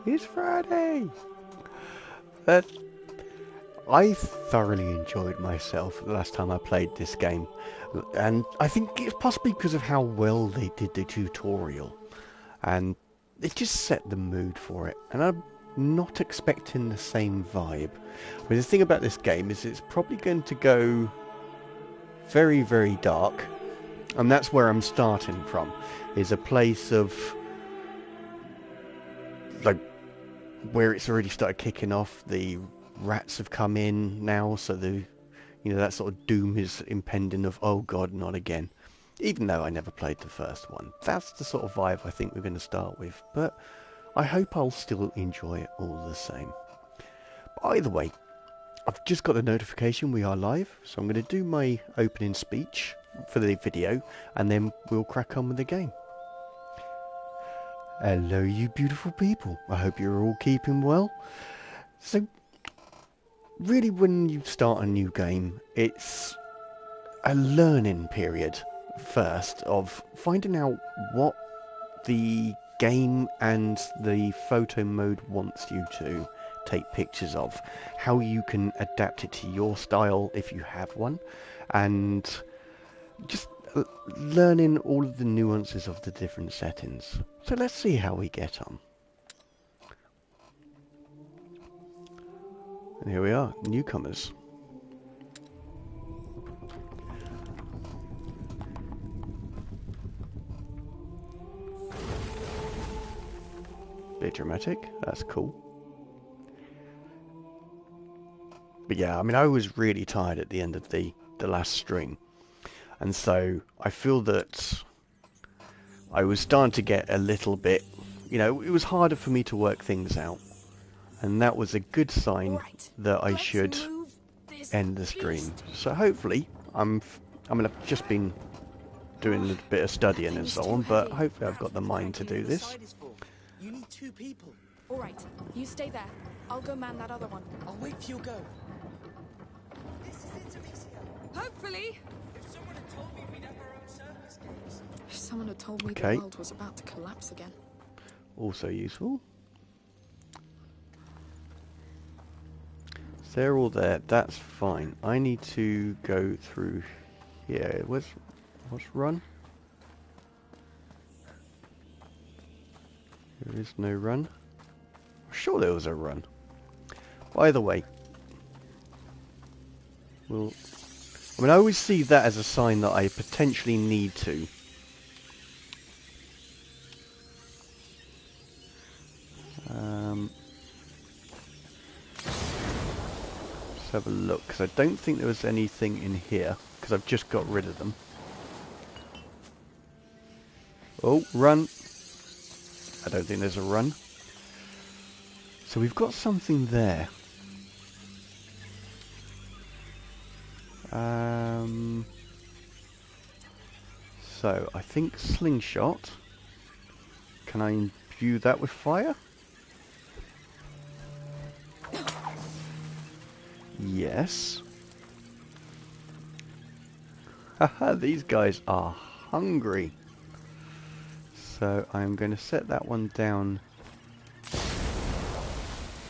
It's Friday! Uh, I thoroughly enjoyed myself the last time I played this game. And I think it's possibly because of how well they did the tutorial. And it just set the mood for it. And I'm not expecting the same vibe. But the thing about this game is it's probably going to go very, very dark. And that's where I'm starting from. Is a place of like where it's already started kicking off. The rats have come in now, so that sort of doom is impending of, oh god, not again. Even though I never played the first one. That's the sort of vibe I think we're going to start with. But I hope I'll still enjoy it all the same. By the way, I've just got a notification we are live, so I'm going to do my opening speech for the video, and then we'll crack on with the game. Hello, you beautiful people. I hope you're all keeping well. So, really, when you start a new game, it's a learning period first of finding out what the game and the photo mode wants you to take pictures of, how you can adapt it to your style if you have one, and just learning all of the nuances of the different settings. So let's see how we get on. And here we are, newcomers. Bit dramatic, that's cool. But yeah, I mean, I was really tired at the end of the last stream. And so I feel that I was starting to get a little bit, it was harder for me to work things out. And that was a good sign that I should end the stream. So hopefully, I've just been doing a bit of studying and so on, but hopefully I've got the mind to do this. You need 2 people. All right, you stay there. I'll go man that other one. I'll wait for your go. This is it, Amicia. Hopefully. If someone had told me we'd have our own circus games. If someone had told me the world was about to collapse again. Also useful. So they're all there. That's fine. I need to go through here. What's run? There is no run. I'm sure there was a run. By the way, I always see that as a sign that I potentially need to. Let's have a look, because I don't think there was anything in here, because I've just got rid of them. Oh, run! I don't think there's a run. So we've got something there. So I think slingshot. Can I imbue that with fire? Yes. Haha, these guys are hungry. So I'm going to set that one down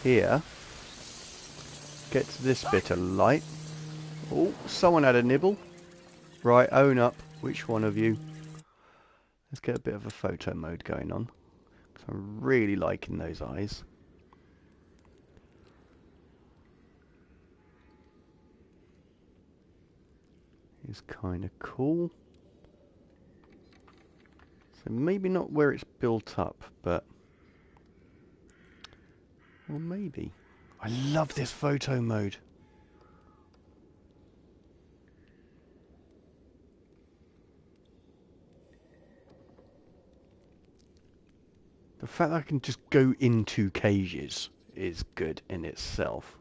here. Get to this bit of light. Oh, someone had a nibble. Right, own up. Which one of you? Let's get a bit of a photo mode going on. I'm really liking those eyes. It's kind of cool. So maybe not where it's built up, but... Well, maybe. I love this photo mode. The fact that I can just go into cages is good in itself.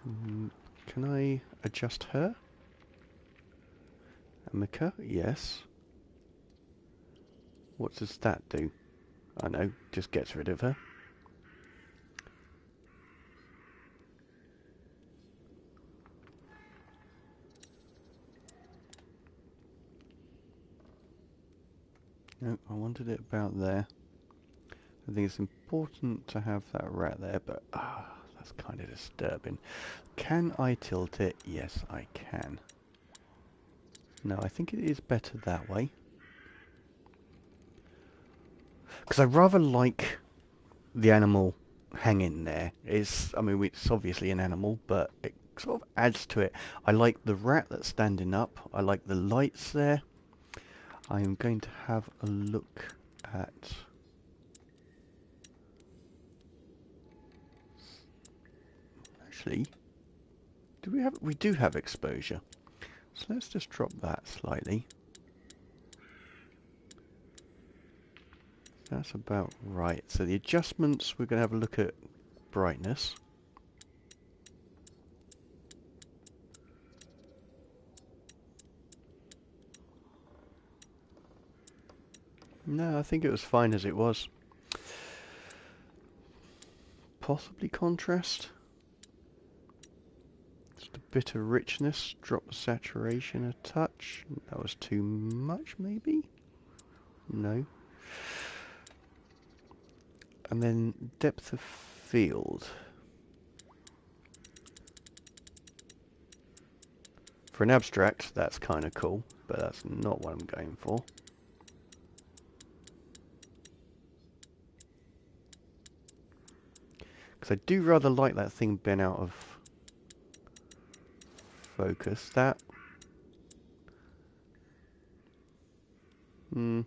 Can I adjust her? Amika? Yes. What does that do? I know, just gets rid of her. No, I wanted it about there. I think it's important to have that rat there, but that's kind of disturbing. Can I tilt it? Yes, I can. No, I think it is better that way. Because I rather like the animal hanging there. I mean, it's obviously an animal, but it sort of adds to it. I like the rat that's standing up. I like the lights there. I am going to have a look at... Actually, we do have exposure. So let's just drop that slightly. That's about right. So the adjustments, we're going to have a look at brightness. No, I think it was fine as it was. Possibly contrast. Just a bit of richness. Drop the saturation a touch. That was too much, maybe? No. And then depth of field. For an abstract, that's kind of cool, but that's not what I'm going for. Because I do rather like that thing being out of focus. That... No,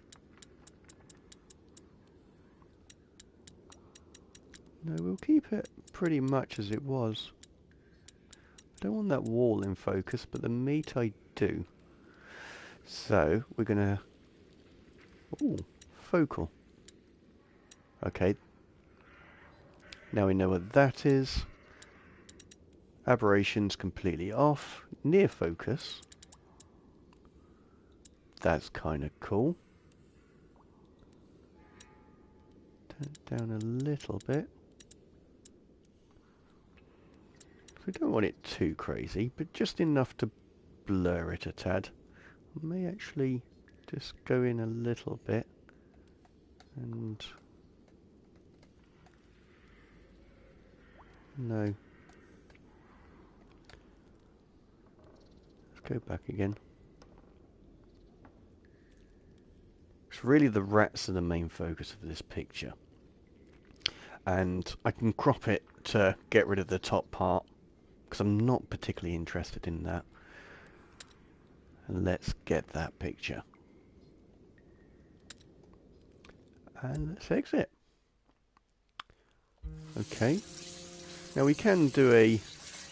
we'll keep it pretty much as it was. I don't want that wall in focus, but the meat I do. So, we're going to... Ooh, focal. Okay. Now we know what that is. Aberration's completely off. Near focus. That's kind of cool. Turn it down a little bit. We don't want it too crazy, but just enough to blur it a tad. I may actually just go in a little bit and... No. Let's go back again. It's really the rats are the main focus of this picture. And I can crop it to get rid of the top part, because I'm not particularly interested in that. And let's get that picture. And let's exit. Okay. Now we can do a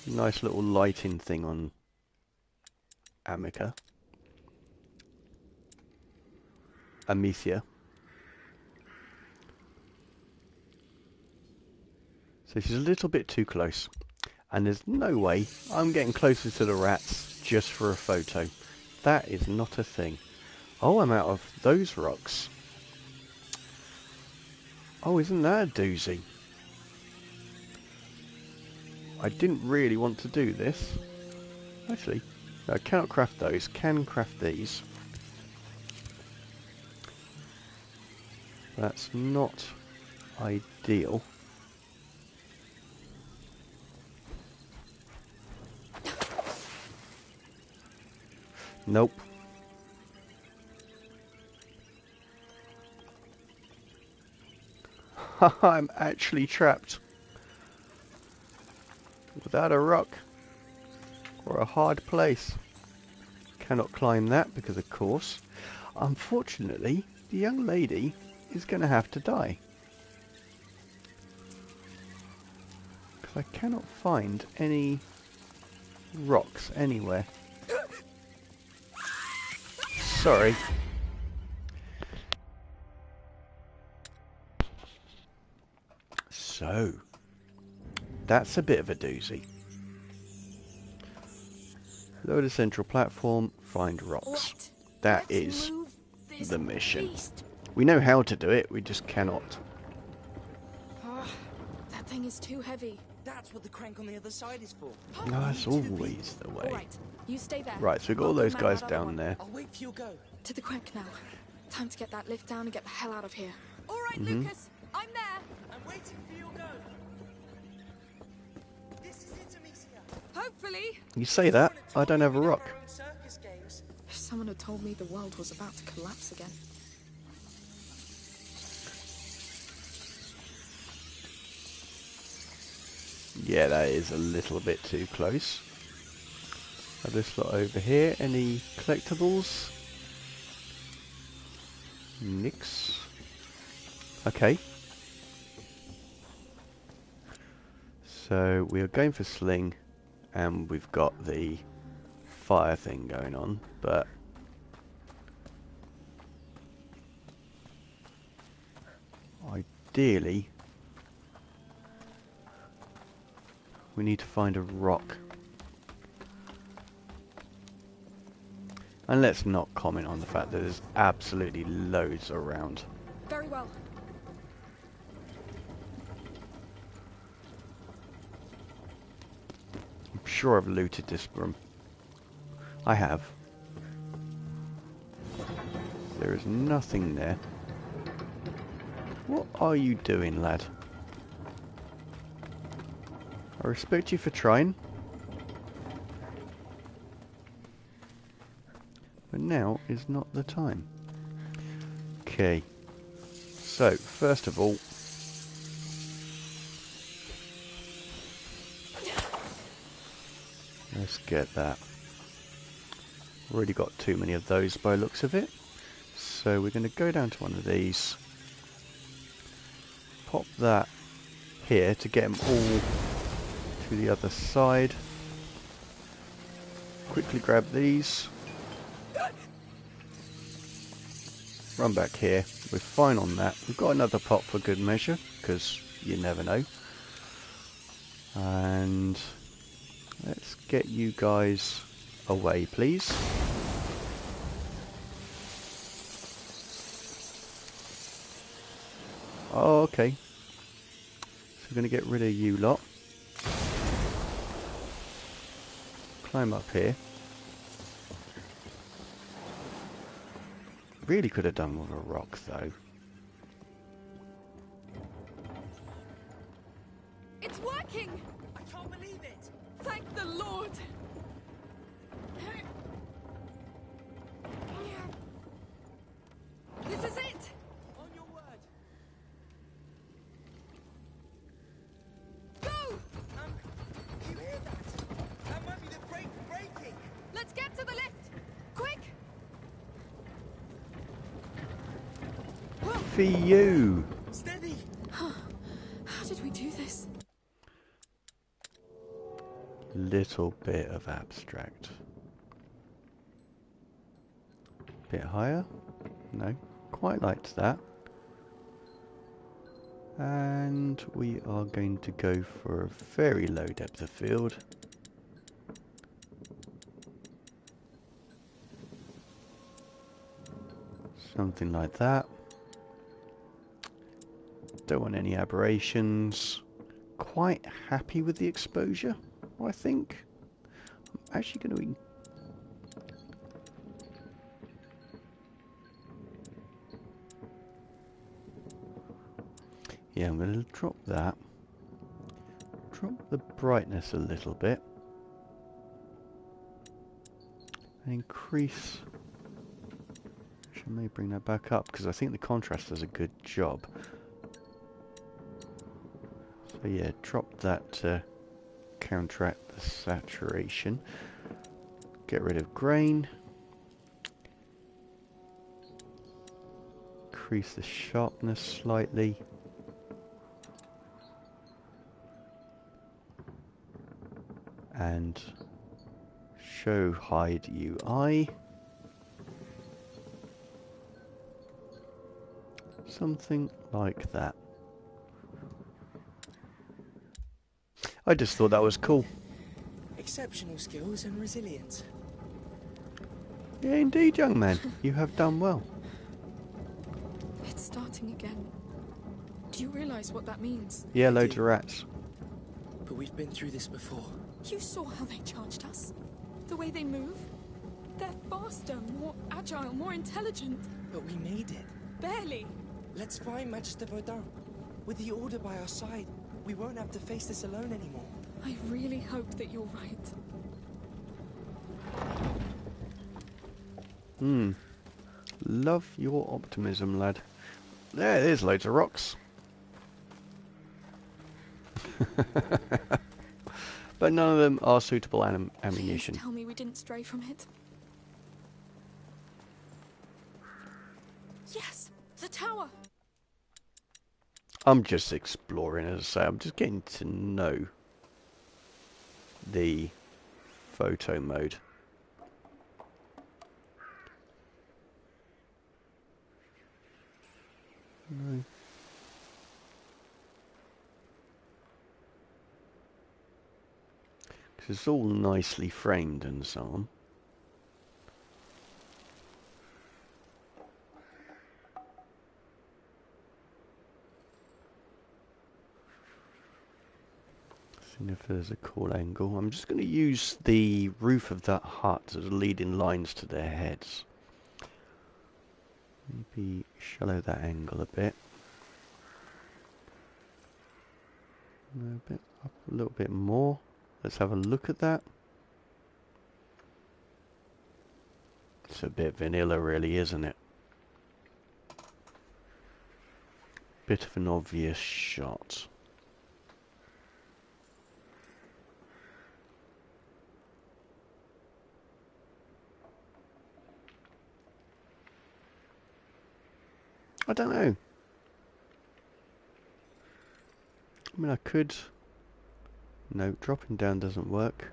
nice little lighting thing on Amicia. So she's a little bit too close. And there's no way I'm getting closer to the rats just for a photo. That is not a thing. Oh, I'm out of those rocks. Oh, isn't that a doozy? I didn't really want to do this. Actually, no, I cannot craft those. Can craft these. That's not ideal. Nope. I'm actually trapped. Without a rock. Or a hard place. Cannot climb that because of course. Unfortunately, the young lady is going to have to die. Because I cannot find any rocks anywhere. Sorry. So, that's a bit of a doozy. Load a central platform, find rocks. What? That Let's is move this the mission. beast. We know how to do it, we just cannot. That thing is too heavy. That's what the crank on the other side is for. No, that's always the way. Alright, you stay there. Right, so we've got all I'll go those man guys that other down one. there. I'll wait for your go. To the crank now. Time to get that lift down and get the hell out of here. All right, Lucas, I'm there. Hopefully. You say that, I don't have a rock. If someone had told me the world was about to collapse again. Yeah, that is a little bit too close. This lot over here, any collectibles? Nix. Okay. So we are going for sling, and we've got the fire thing going on, but ideally we need to find a rock. And let's not comment on the fact that there's absolutely loads around. Very well. I'm sure I've looted this room. I have. There is nothing there. What are you doing, lad? I respect you for trying. But now is not the time. Okay. So, first of all, let's get that. Already got too many of those by the looks of it. So we're going to go down to one of these. Pop that here to get them all to the other side. Quickly grab these. Run back here. We're fine on that. We've got another pot for good measure, because you never know. And let's get you guys away, please. Oh, okay. So we're going to get rid of you lot. Climb up here. Really could have done with a rock, though. It's working! I can't believe it. Thank the Lord! This is it! On your word. Go! You hear that? That might be the brake breaking. Let's get to the lift! Quick! For you! Steady. How did we do this? Little bit of abstract. Bit higher? No. Quite liked that. And we are going to go for a very low depth of field. Something like that. Don't want any aberrations. Quite happy with the exposure, I think. I'm actually going to... Yeah, I'm going to drop that. Drop the brightness a little bit. And increase... I may bring that back up, because I think the contrast does a good job. So yeah, drop that to counteract the saturation. Get rid of grain. Increase the sharpness slightly. And show hide UI. Something like that. I just thought that was cool. Exceptional skills and resilience. Yeah, indeed, young man. You have done well. It's starting again. Do you realize what that means? Yeah, loads of rats. But we've been through this before. You saw how they charged us? The way they move? They're faster, more agile, more intelligent. But we made it. Barely. Let's find Magister Vaudin. With the Order by our side, we won't have to face this alone anymore. I really hope that you're right. Love your optimism, lad. There's loads of rocks. But none of them are suitable ammunition. Please tell me we didn't stray from it. Yes, the tower. I'm just exploring, as I say. I'm just getting to know the photo mode. No. Because it's all nicely framed and so on. Seeing if there's a cool angle. I'm just going to use the roof of that hut as leading lines to their heads. Maybe shallow that angle a bit. A bit up a little bit more. Let's have a look at that. It's a bit vanilla really, isn't it? Bit of an obvious shot. I don't know. I mean, I could... No, dropping down doesn't work.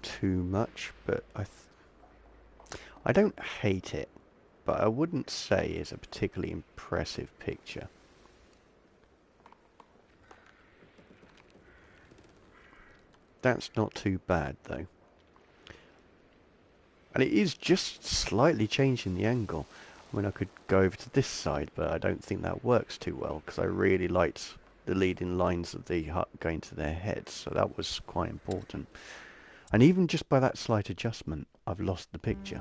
Too much, but I don't hate it, but I wouldn't say it's a particularly impressive picture. That's not too bad, though. And it is just slightly changing the angle. I mean, I could go over to this side, but I don't think that works too well, because I really liked the leading lines of the hut going to their heads, so that was quite important. And even just by that slight adjustment, I've lost the picture.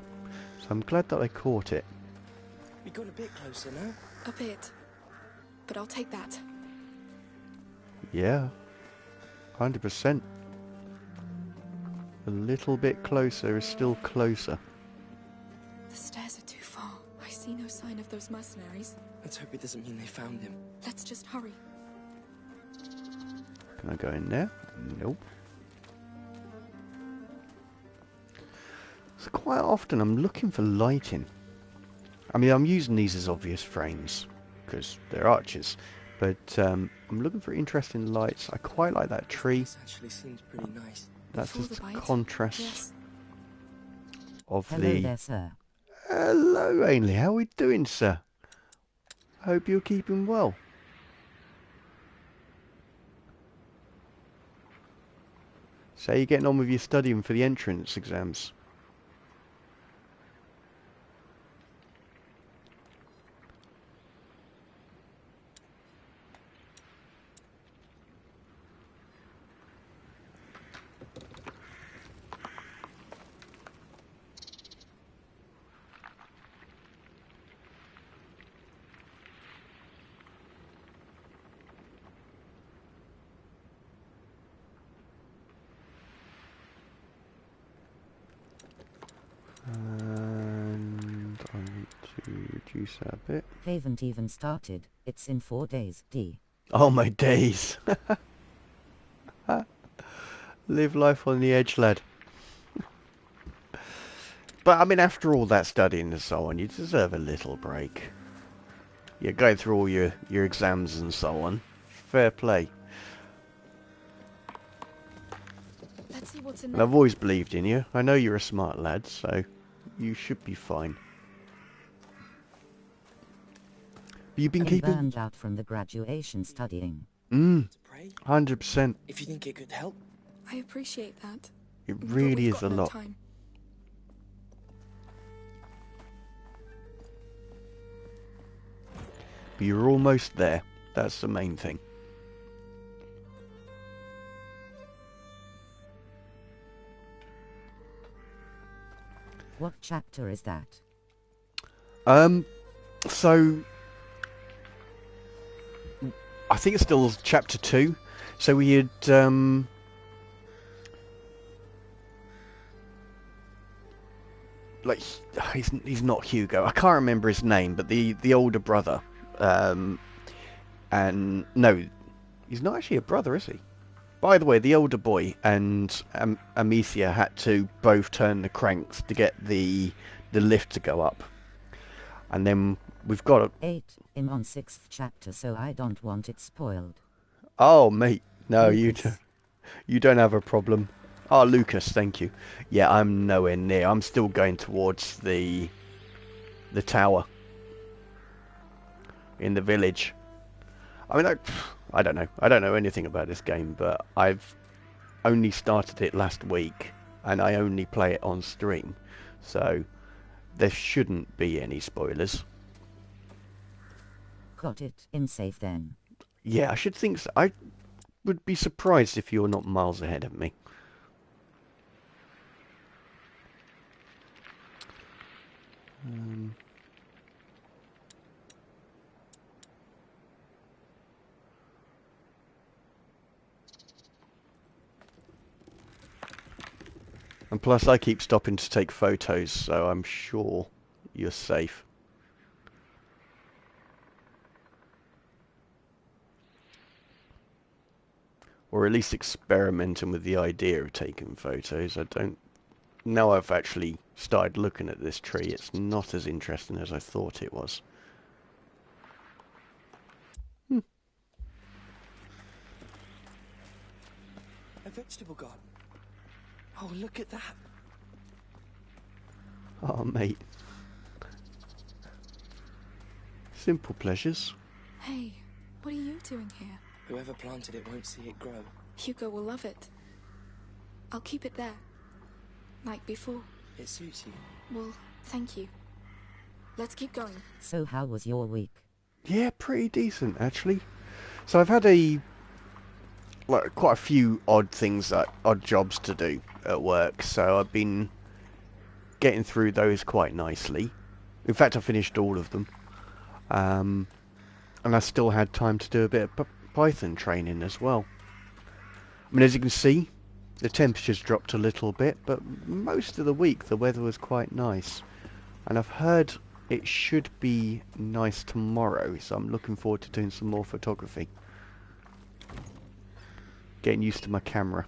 So I'm glad that I caught it. We got a bit closer now. A bit. But I'll take that. Yeah, 100%. A little bit closer is still closer. The stairs are too far. I see no sign of those mercenaries. Let's hope it doesn't mean they found him. Let's just hurry. Can I go in there? Nope. So quite often I'm looking for lighting. I mean, I'm using these as obvious frames because they're arches, but I'm looking for interesting lights. I quite like that tree. This actually seems pretty nice. That's Before just the a bite. contrast Yes. of Hello the... there, sir. Hello, Ainley. How are we doing, sir? I hope you're keeping well. So you're getting on with your studying for the entrance exams? And I need to reduce that a bit. Haven't even started. It's in 4 days, D. Oh my days. Live life on the edge, lad. But I mean, after all that studying and so on, you deserve a little break. You're going through all your exams and so on. Fair play. Let's see what's in And there. I've always believed in you. I know you're a smart lad, so you should be fine. You've been I'm keeping... burned out from the graduation studying. To pray? 100%. If you think it could help. I appreciate that. It But really we've is got a no lot. time. But you're almost there. That's the main thing. What chapter is that? So I think it's still chapter 2. So we had like he's not Hugo. I can't remember his name, but the older brother. And no, he's not actually a brother, is he? By the way, the older boy and Amicia had to both turn the cranks to get the lift to go up. And then we've got a... 8. I'm on 6th chapter, so I don't want it spoiled. Oh, mate. No, Lucas. you don't have a problem. Oh, Lucas, thank you. Yeah, I'm nowhere near. I'm still going towards the tower in the village. I mean, I don't know. I don't know anything about this game, but I've only started it last week, and I only play it on stream. So there shouldn't be any spoilers. Got it. In safe then. Yeah, I should think so. I would be surprised if you're not miles ahead of me. And plus I keep stopping to take photos, so I'm sure you're safe. Or at least experimenting with the idea of taking photos. I don't... Now I've actually started looking at this tree, it's not as interesting as I thought it was. A vegetable garden. Oh, look at that. Oh, mate. Simple pleasures. Hey, what are you doing here? Whoever planted it won't see it grow. Hugo will love it. I'll keep it there. Like before. It suits you. Well, thank you. Let's keep going. So how was your week? Yeah, pretty decent actually. So I've had quite a few odd jobs to do at work, so I've been getting through those quite nicely. In fact, I finished all of them. And I still had time to do a bit of Python training as well. I mean, as you can see, the temperature's dropped a little bit, but most of the week the weather was quite nice. And I've heard it should be nice tomorrow, so I'm looking forward to doing some more photography. Getting used to my camera.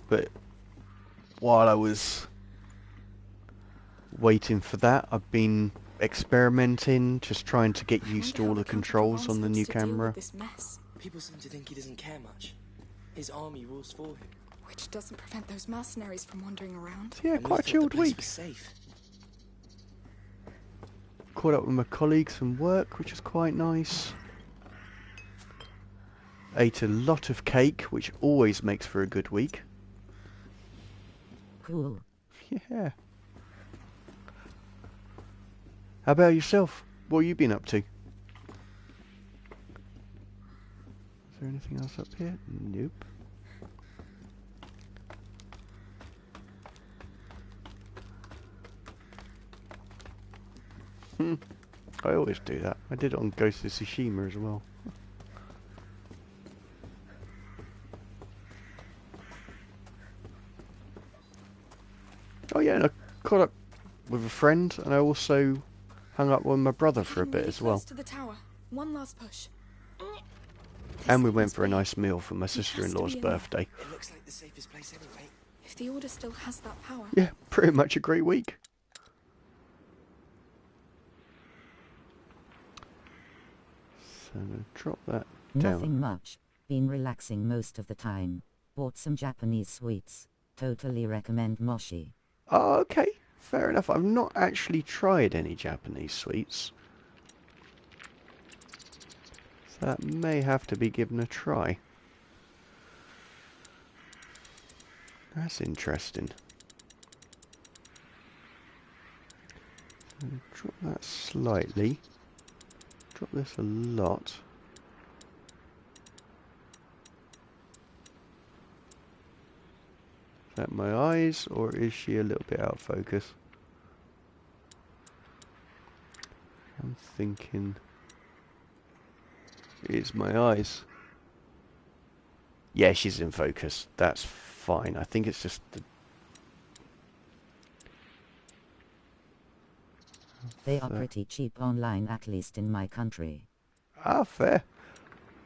But while I was waiting for that, I've been experimenting, just trying to get used to all the controls on the new camera. This mess, People seem to think he doesn't care much. His army rules for him. which doesn't prevent those mercenaries from wandering around. Yeah, And we quite a thought the chilled place week. was safe. Caught up with my colleagues from work, which is quite nice. Ate a lot of cake, which always makes for a good week. Cool. Yeah. How about yourself? What have you been up to? Is there anything else up here? Nope. I always do that. I did it on Ghost of Tsushima as well. Oh yeah, and I caught up with a friend, and I also hung up with my brother for a Getting bit really as well. close to the tower. One last push. And we This went must for a be- nice meal for my has to sister-in-law's be in there. birthday. It looks like the safest place anyway. If the Order still has that power. Yeah, pretty much a great week. So I'm going to drop that down. Nothing much. Been relaxing most of the time. Bought some Japanese sweets. Totally recommend mochi. Oh, okay. Fair enough. I've not actually tried any Japanese sweets. So that may have to be given a try. That's interesting. So drop that slightly. Drop this a lot. Is that my eyes, or is she a little bit out of focus? I'm thinking... It's my eyes. Yeah, she's in focus. That's fine. I think it's just the... They are pretty cheap online, at least in my country. Ah, fair.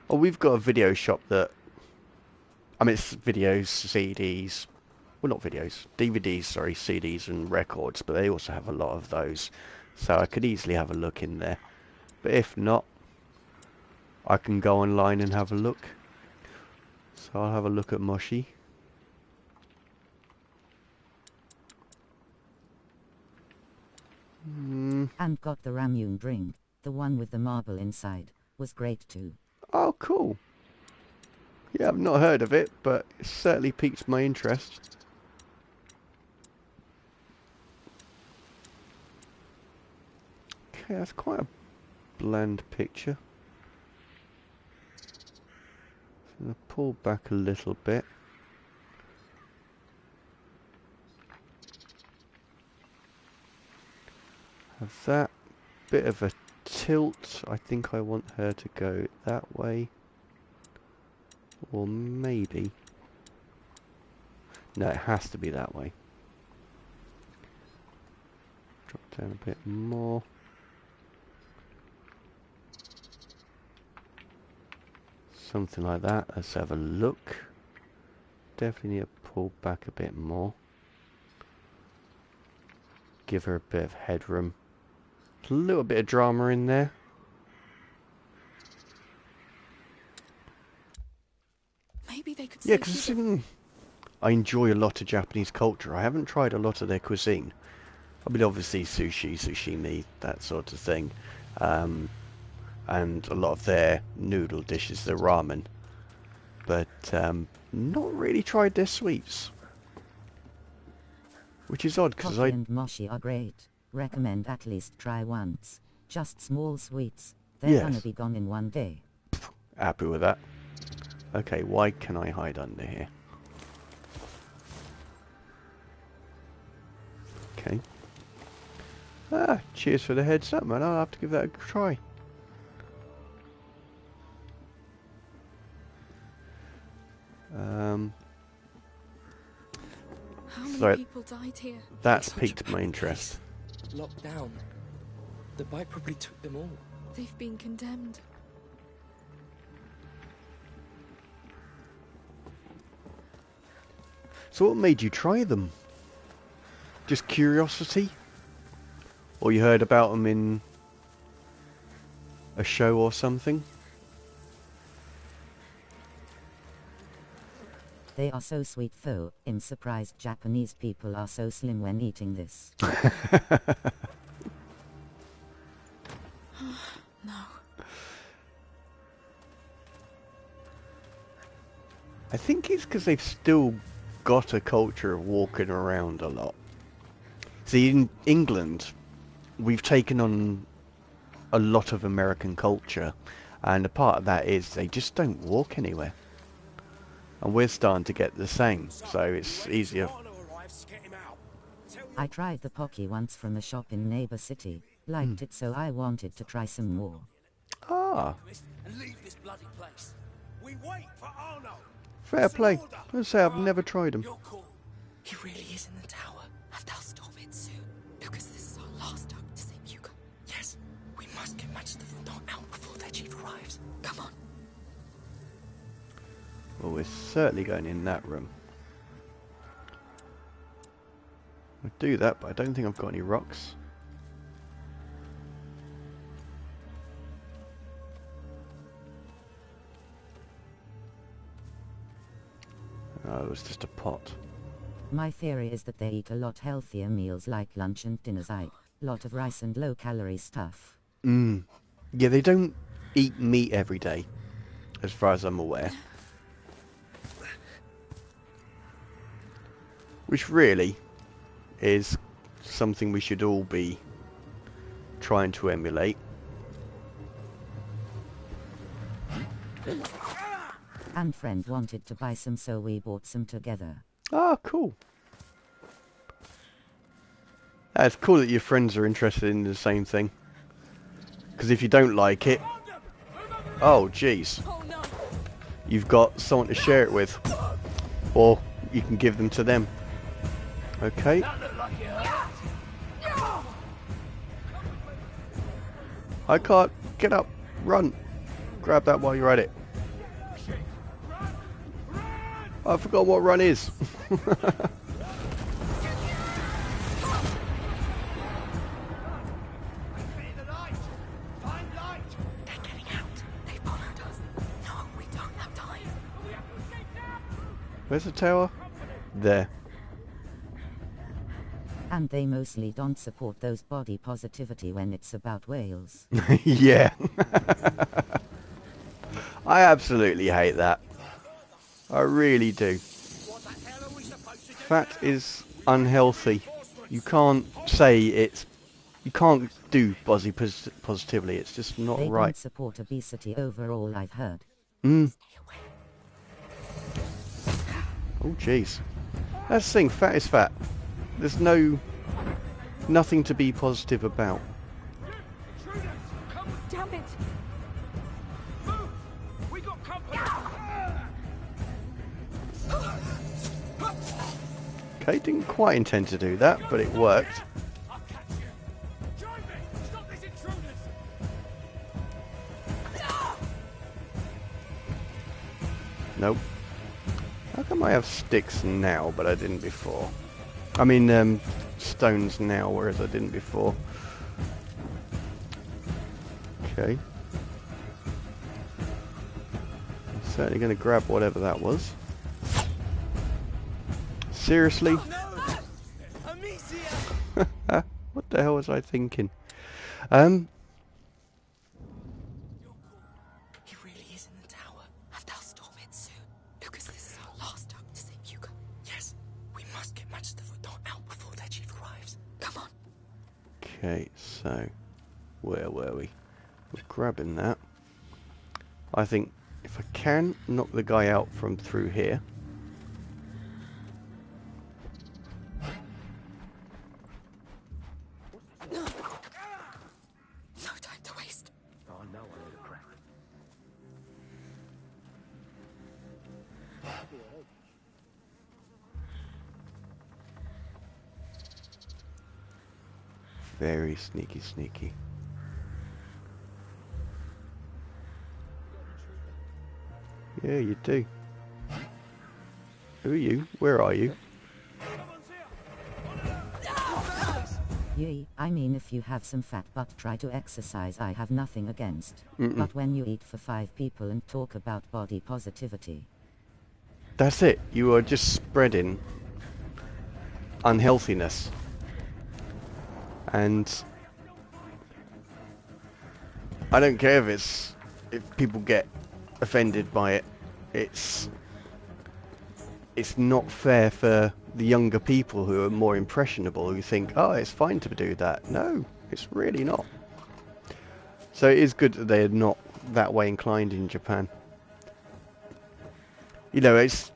Oh, we've got a video shop that... I mean, it's videos, CDs... Well, not videos. DVDs, sorry, CDs and records, but they also have a lot of those. So I could easily have a look in there. But if not, I can go online and have a look. So I'll have a look at Moshi. And got the ramune drink, the one with the marble inside, was great too. Oh, cool. Yeah, I've not heard of it, but it certainly piqued my interest. Okay, that's quite a bland picture. So I'll pull back a little bit. Have that bit of a tilt. I think I want her to go that way. Or maybe... No, it has to be that way. Drop down a bit more. Something like that. Let's have a look. Definitely need to pull back a bit more. Give her a bit of headroom. A little bit of drama in there. Maybe they could Yeah, safely because I enjoy a lot of Japanese culture. I haven't tried a lot of their cuisine. I mean, obviously sushi, sashimi, that sort of thing. And a lot of their noodle dishes, their ramen. But not really tried their sweets. Which is odd, because Coffee and mochi are great. Recommend at least try once. Just small sweets. They're gonna be gone in one day. Happy with that. Okay, why can I hide under here? Okay. Ah, cheers for the heads up, man. I'll have to give that a try. How many So people died here? that's Such a piqued my bad interest. place. Locked down. The bite probably took them all. They've been condemned. So what made you try them? Just curiosity? Or you heard about them in a show or something? They are so sweet though. I'm surprised Japanese people are so slim when eating this. No. I think it's because they've still got a culture of walking around a lot. See, in England, we've taken on a lot of American culture, and a part of that is they just don't walk anywhere. And we're starting to get the same, so it's easier. I tried the pocky once from a shop in neighbor city. Liked it, so I wanted to try some more. Ah, And leave this bloody place. We wait for Arno. fair play. Let's say I've never tried them. You're cool. He really is in the tower. And they'll storm it soon. Lucas, this is our last hope to save Hugo. Yes, we must get Magister Thornton out before their chief arrives. Come on. Well, we're certainly going in that room. I'll do that, but I don't think I've got any rocks. Oh, it was just a pot. My theory is that they eat a lot healthier meals like lunch and dinners. Lot of rice and low calorie stuff. Yeah, they don't eat meat every day, as far as I'm aware. Which really is something we should all be trying to emulate. And friend wanted to buy some, so we bought some together. Ah, cool. It's cool that your friends are interested in the same thing. Because if you don't like it, oh jeez, Oh no! you've got someone to share it with, or you can give them to them. Okay. I can't get up. Run. Grab that while you're at it. I forgot what run is. They're getting out. They followed us. No, we don't have time. Where's the tower? There. And they mostly don't support those body positivity when it's about whales. Yeah. I absolutely hate that. I really do. Fat is unhealthy. You can't say it's... You can't do body positively. It's just not They right. don't support obesity overall, I've heard. Oh jeez. That's the thing, fat is fat. There's nothing to be positive about. Damn it! We got company. Okay, didn't quite intend to do that, but it worked. I'll catch you. Join me. Stop these intruders. Nope. How come I have sticks now, but I didn't before? I mean, stones now, whereas I didn't before. Okay. I'm certainly going to grab whatever that was. Seriously? No. Amicia. What the hell was I thinking? He really is in the tower. And they'll storm it soon. Lucas, this is our last hope to save Hugo. Yes. We must get Manchester Foot out before their chief arrives. Come on. Okay, so where were we? We're grabbing that. I think if I can knock the guy out from through here. No time to waste. Oh, no, I need a crack. Very sneaky, sneaky. Yeah, you do. Who are you? Where are you? I mean, if you have some fat but try to exercise, I have nothing against. Mm-mm. But when you eat for 5 people and talk about body positivity, That's it. You are just spreading unhealthiness. And I don't care if people get offended by it. It's not fair for the younger people who are more impressionable, who think, oh, it's fine to do that. No, it's really not. So it is good that they're not that way inclined in Japan. You know, yes,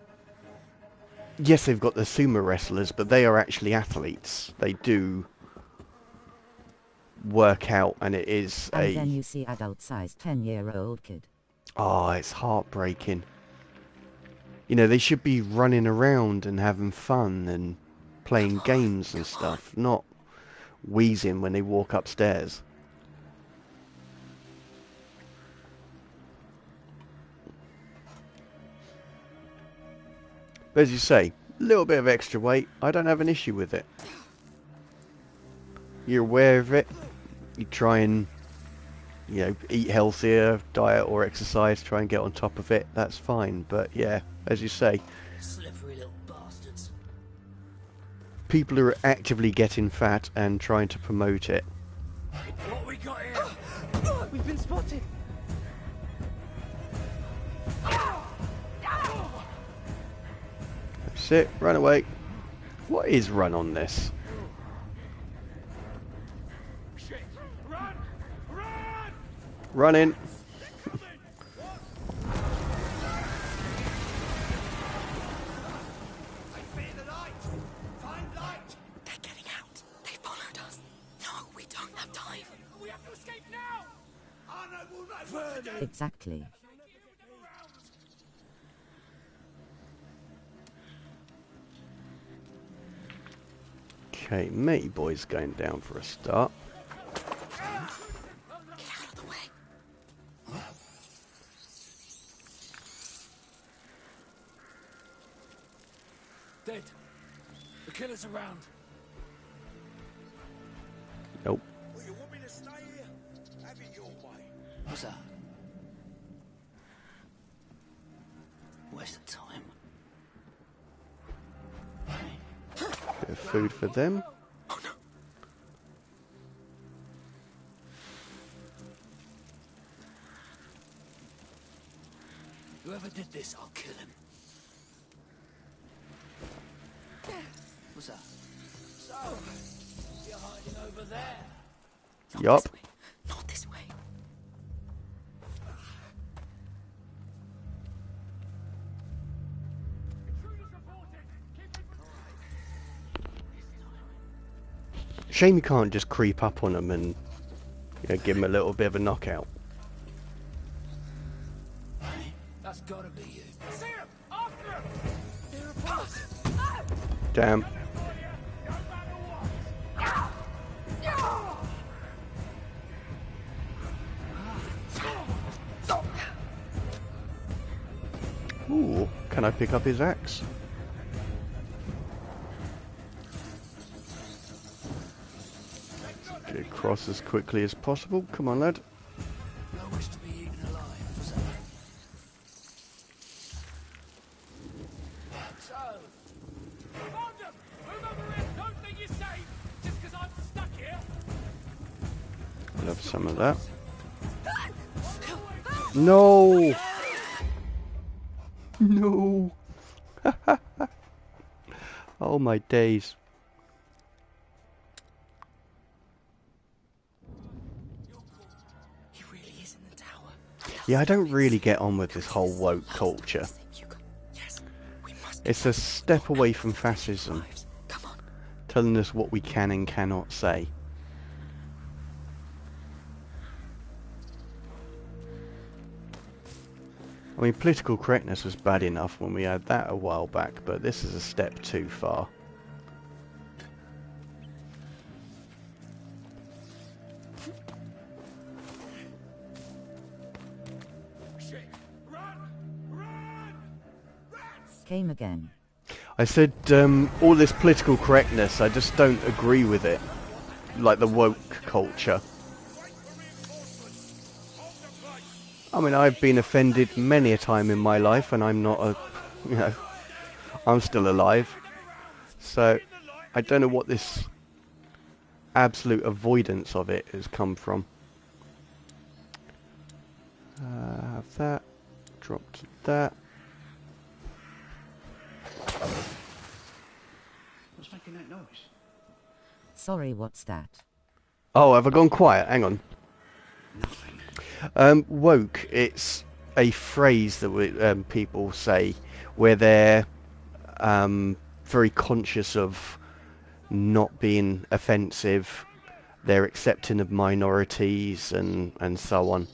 they've got the sumo wrestlers, but they are actually athletes. They do work out, and it is and then you see adult-sized 10-year-old kid. Oh, it's heartbreaking. You know, they should be running around and having fun and playing games and stuff, not wheezing when they walk upstairs. But as you say, a little bit of extra weight, I don't have an issue with it. You're aware of it. You try and, you know, eat healthier, diet or exercise, try and get on top of it. That's fine. But yeah, as you say, Slippery little bastards. people are actively getting fat and trying to promote it. What we got here? We've been spotted. That's it. Run away. What is run on this? Shit. Run! Run! Run in. I fear the light. Find light. They're getting out. They followed us. No, we don't have time. We have to escape now. Exactly. Okay, Matey Boy's going down for a start. Get out of the way. Dead. The killer's around. Nope. Well, you want me to stay here? Have it your way. What's that? Where's the time? Bit of food for them. Oh no. Whoever did this, I'll kill him. What's that? So, you're hiding over there. Not Yup. this way. Not this way. Shame you can't just creep up on them and give them a little bit of a knockout. That's gotta be you. See him! After him! They're a boss. Damn. Ooh, can I pick up his axe? Get across as quickly as possible. Come on, lad. No wish to be eaten alive. What's that? So, Found him! Whoever is, don't think you're safe! Just 'cause I'm stuck here! I'll have some of that. No! No! Oh my days. He really is in the tower. Yeah, I don't really get on with this whole woke culture. Yes, we must. It's a step away from fascism, Come on. telling us what we can and cannot say. I mean, political correctness was bad enough when we had that a while back, but this is a step too far. Shit! Run! Run! Rats! Came again. I said, all this political correctness, I just don't agree with it. Like the woke culture. Wait for reinforcements! Hold the place! I mean, I've been offended many a time in my life, and I'm not I'm still alive. So, I don't know what this absolute avoidance of it has come from. Have that. Dropped that. what's making that noise? Sorry, what's that? Oh, have I gone quiet? Hang on. Nothing. Woke, it's a phrase that people say where they're very conscious of not being offensive, they're accepting of minorities and so on.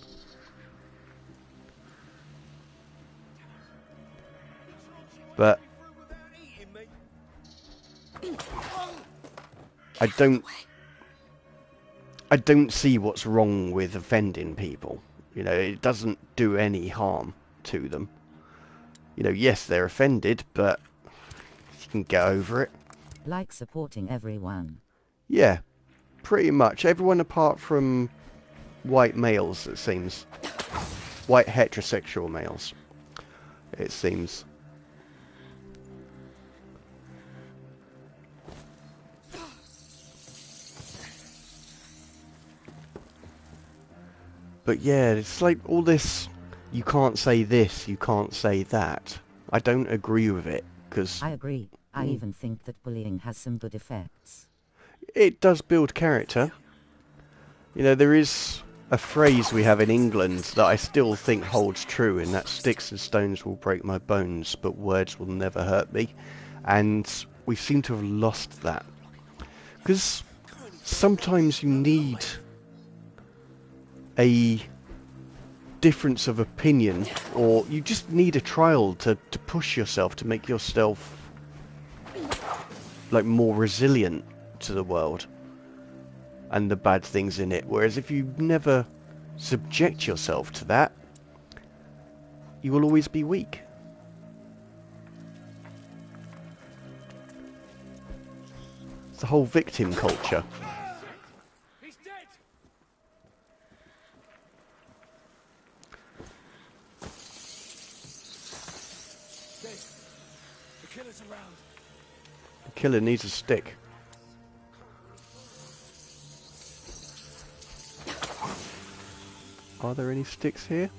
But I don't see what's wrong with offending people. It doesn't do any harm to them. Yes, they're offended, but you can get over it. Like supporting everyone. Yeah, pretty much. Everyone apart from white males, it seems. White heterosexual males, it seems. But yeah, it's like all this, you can't say this, you can't say that. I don't agree with it, because I agree. I even think that bullying has some good effects. it does build character. There is a phrase we have in England that I still think holds true, and that sticks and stones will break my bones, but words will never hurt me. And we seem to have lost that. Because sometimes you need a difference of opinion, or you just need a trial to push yourself, to make yourself like more resilient to the world and the bad things in it. Whereas if you never subject yourself to that, you will always be weak. It's the whole victim culture. He's dead. Dead. The killer's around. The killer needs a stick. Are there any sticks here?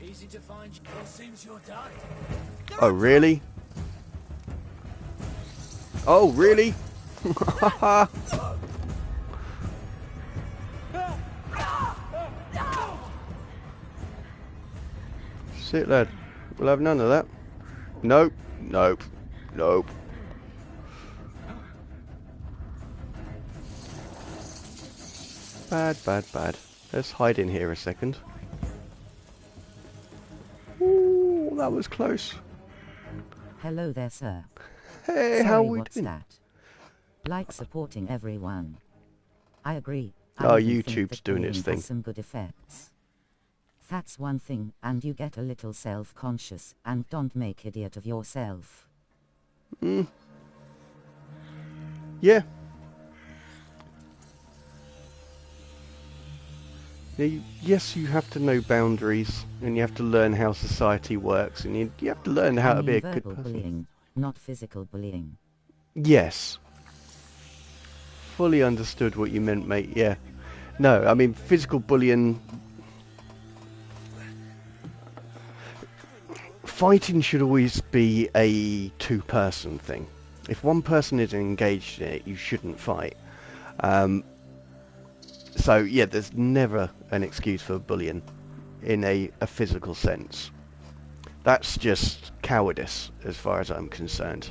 Easy to find. Well, seems you're done. Oh, really? Oh, really? Sit, lad. We'll have none of that. Nope. Nope. Nope. Bad, bad, bad. Let's hide in here a second. Ooh, that was close. Hello there, sir. Hey, Sorry, how we what's doing? that? Like supporting everyone. I agree. Oh, I even think YouTube's that doing bullying its thing. has some good effects. That's one thing, and you get a little self-conscious, and don't make idiot of yourself. Yeah. Yes, you have to know boundaries, and you have to learn how society works, and you have to learn how I to be mean a good verbal person. bullying, not physical bullying. Yes. Fully understood what you meant, mate, yeah. No, I mean, physical bullying... Fighting should always be a two-person thing. If one person isn't engaged in it, you shouldn't fight. So, yeah, there's never an excuse for bullying in a physical sense. That's just cowardice, as far as I'm concerned.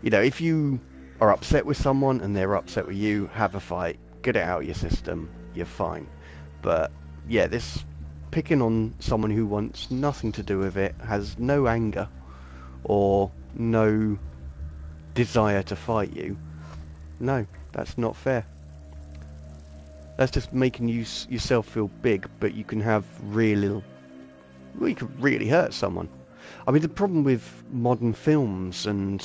You know, if you are upset with someone and they're upset with you, have a fight, get it out of your system, you're fine. But, yeah, this picking on someone who wants nothing to do with it, has no anger or no desire to fight you, no, that's not fair. That's just making yourself feel big, but you can have well, you could really hurt someone. I mean, the problem with modern films and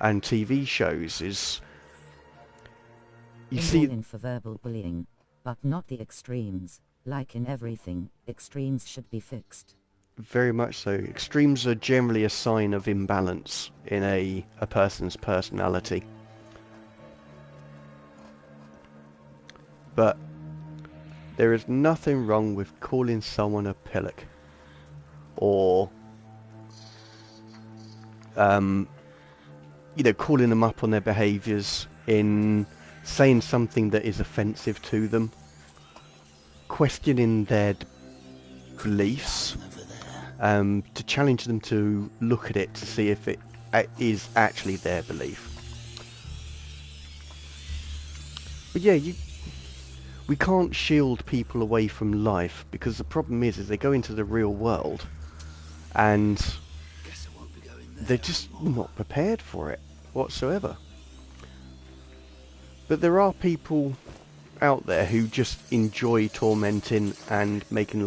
TV shows is you I'm see all in for verbal bullying, but not the extremes. Like in everything, extremes should be fixed. very much so. Extremes are generally a sign of imbalance in a person's personality. But there is nothing wrong with calling someone a pillock, or you know, calling them up on their behaviours, in saying something that is offensive to them, questioning their beliefs, to challenge them to look at it to see if it is actually their belief. But yeah, we can't shield people away from life, because the problem is they go into the real world and Guess I won't be going there. they're just not prepared for it whatsoever. But there are people out there who just enjoy tormenting and making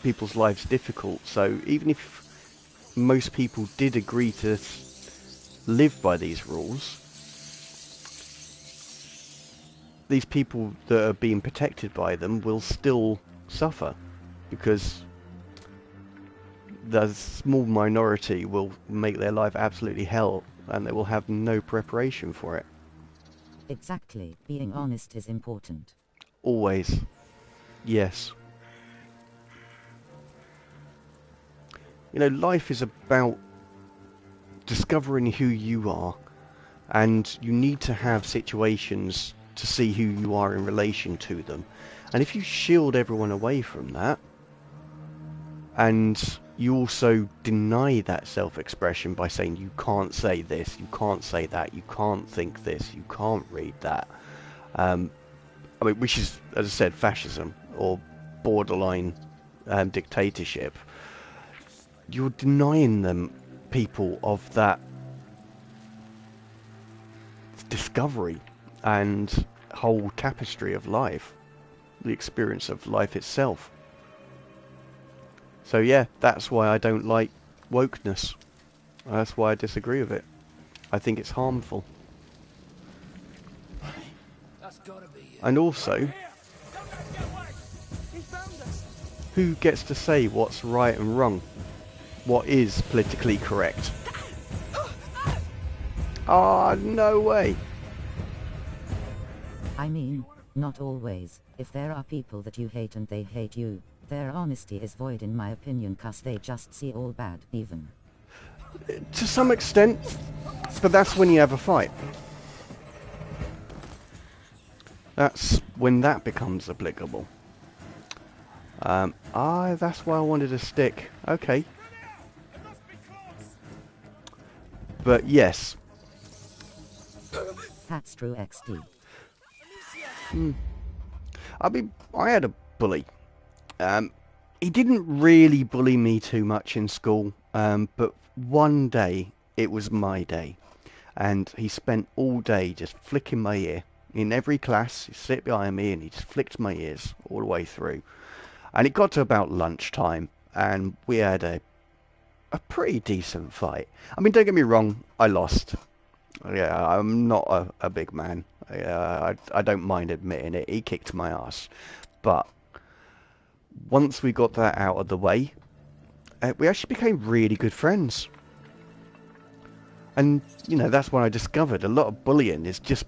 people's lives difficult. So even if most people did agree to live by these rules, these people that are being protected by them will still suffer, because the small minority will make their life absolutely hell, and they will have no preparation for it. Exactly, being honest is important. Always. Yes. You know, life is about discovering who you are, and you need to have situations to see who you are in relation to them. And if you shield everyone away from that, and you also deny that self-expression by saying you can't say this, you can't say that, you can't think this, you can't read that. I mean, which is, as I said, fascism or borderline dictatorship. You're denying them people of that discovery and whole tapestry of life, the experience of life itself. So yeah, that's why I don't like wokeness. That's why I disagree with it. I think it's harmful. That's gotta be you. And also, Here! Don't let him get away! He found us! who gets to say what's right and wrong? What is politically correct? Ah, no way. I mean, not always. If there are people that you hate and they hate you, their honesty is void in my opinion, 'cause they just see all bad even. To some extent, but that's when you have a fight. That's when that becomes applicable. That's why I wanted to stick. Okay. It must be close! But yes. That's true XD. I mean, I had a bully. He didn't really bully me too much in school, but one day, it was my day. And he spent all day just flicking my ear. In every class, he'd sit behind me and he just flicked my ears all the way through. And it got to about lunchtime, and we had a pretty decent fight. I mean, don't get me wrong, I lost. Yeah, I'm not a big man. I don't mind admitting it. He kicked my ass. But once we got that out of the way, we actually became really good friends. And, you know, that's when I discovered a lot of bullying is just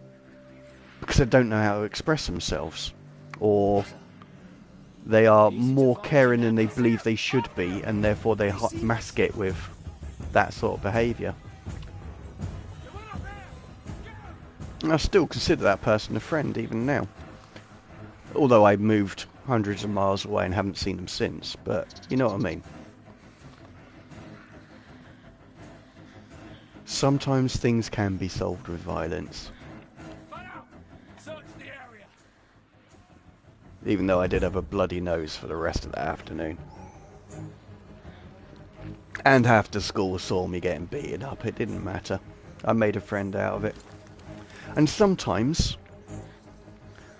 because they don't know how to express themselves. Or they are more caring than they believe they should be, and therefore they mask it with that sort of behaviour. I still consider that person a friend even now. Although I moved hundreds of miles away and haven't seen them since, but you know what I mean. Sometimes things can be solved with violence. Search the area! Even though I did have a bloody nose for the rest of the afternoon. And half the school saw me getting beaten up, it didn't matter. I made a friend out of it. And sometimes,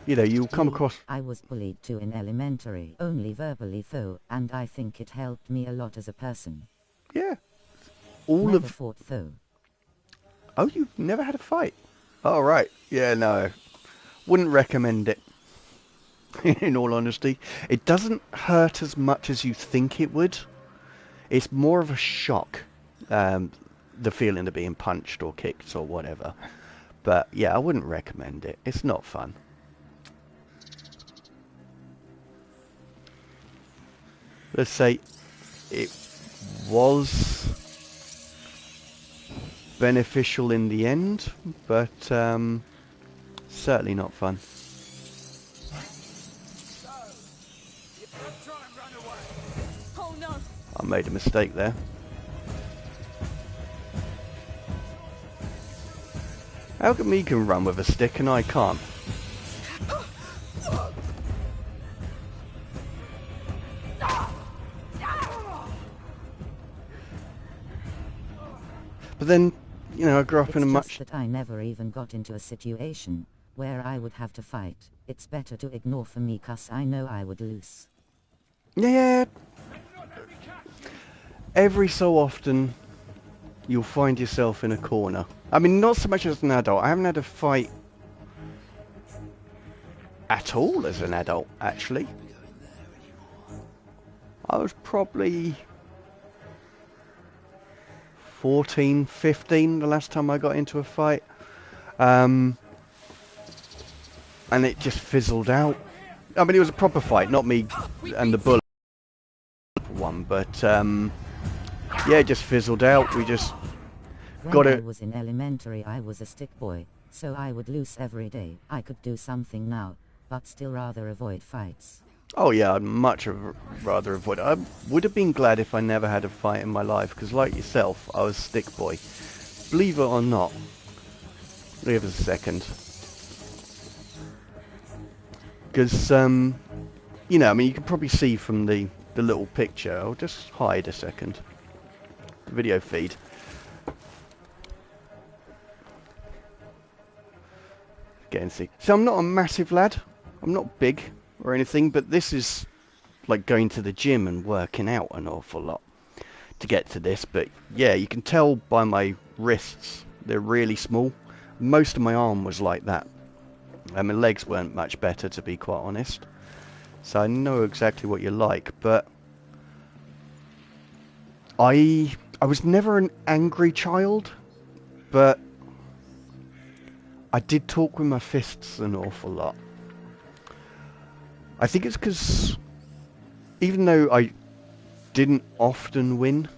you know, you'll come across... I was bullied too in elementary, only verbally though, and I think it helped me a lot as a person. Yeah. All Never of... fought though. Oh, you've never had a fight? Oh, right. Yeah, no. Wouldn't recommend it. In all honesty. It doesn't hurt as much as you think it would. It's more of a shock. The feeling of being punched or kicked or whatever. But, yeah, I wouldn't recommend it. It's not fun. Let's say it was beneficial in the end, but certainly not fun. Don't try and run away! Oh no! I made a mistake there. How come he can run with a stick and I can't? But then, you know, I grew up in a It's much... just that I never even got into a situation where I would have to fight. It's better to ignore for me, 'cause I know I would lose. Yeah. Every so often, you'll find yourself in a corner. I mean, not so much as an adult. I haven't had a fight at all as an adult, actually. I was probably 14, 15 the last time I got into a fight. And it just fizzled out. I mean, it was a proper fight, not me and the bully one, but yeah, it just fizzled out. We just got When I it. was in elementary I was a stick boy, so I would lose every day. I could do something now, but still rather avoid fights. Oh yeah, I'd much rather avoid it. I would have been glad if I never had a fight in my life, because like yourself, I was stick boy. Believe it or not. Give us a second. Because, you know, I mean, you can probably see from the little picture. I'll just hide a second. The video feed. Getting sick. So I'm not a massive lad. I'm not big or anything, but this is like going to the gym and working out an awful lot to get to this. But yeah, you can tell by my wrists, they're really small. Most of my arm was like that. And my legs weren't much better, to be quite honest. So I know exactly what you're like, but I was never an angry child, but I did talk with my fists an awful lot. I think it's because even though I didn't often win,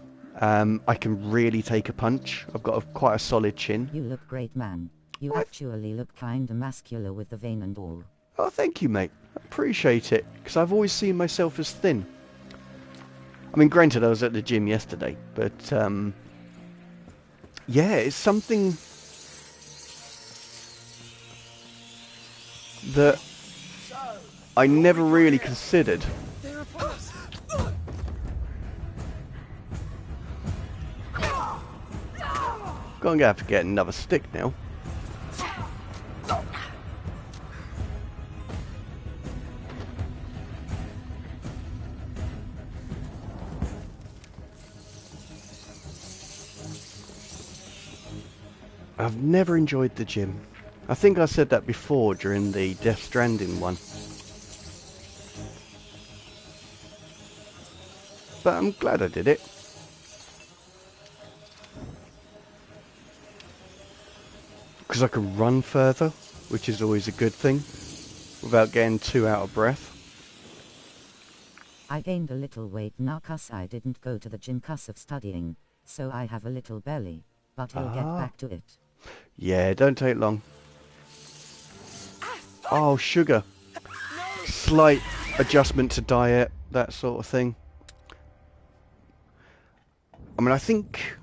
I can really take a punch. I've got quite a solid chin. You look great, man. You actually look kinda muscular with the vein and all. Oh, thank you, mate. I appreciate it, because I've always seen myself as thin. I mean, granted, I was at the gym yesterday, but, yeah, it's something that I never really considered. They're upon us. Gonna have to get another stick now. I've never enjoyed the gym. I think I said that before during the Death Stranding one. But I'm glad I did it. Because I can run further, which is always a good thing, without getting too out of breath. I gained a little weight now 'cause I didn't go to the gym 'cause of studying, so I have a little belly, but I'll get back to it. Yeah, don't take long. Oh, sugar. Slight adjustment to diet, that sort of thing. I mean, I think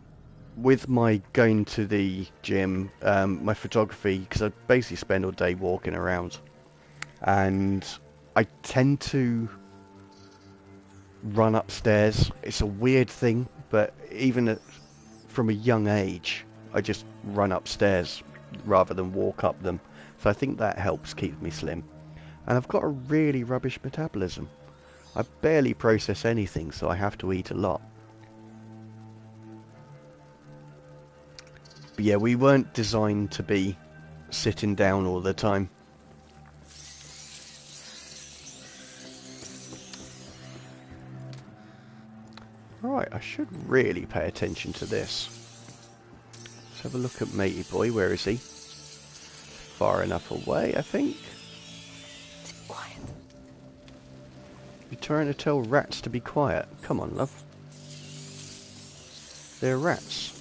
with my going to the gym, my photography, because I basically spend all day walking around, and I tend to run upstairs. It's a weird thing, but even from a young age, I just run upstairs rather than walk up them. So I think that helps keep me slim. And I've got a really rubbish metabolism. I barely process anything, so I have to eat a lot. But yeah, we weren't designed to be sitting down all the time. Right, I should really pay attention to this. Let's have a look at Matey Boy. Where is he? Far enough away, I think. Quiet. You're trying to tell rats to be quiet. Come on, love. They're rats.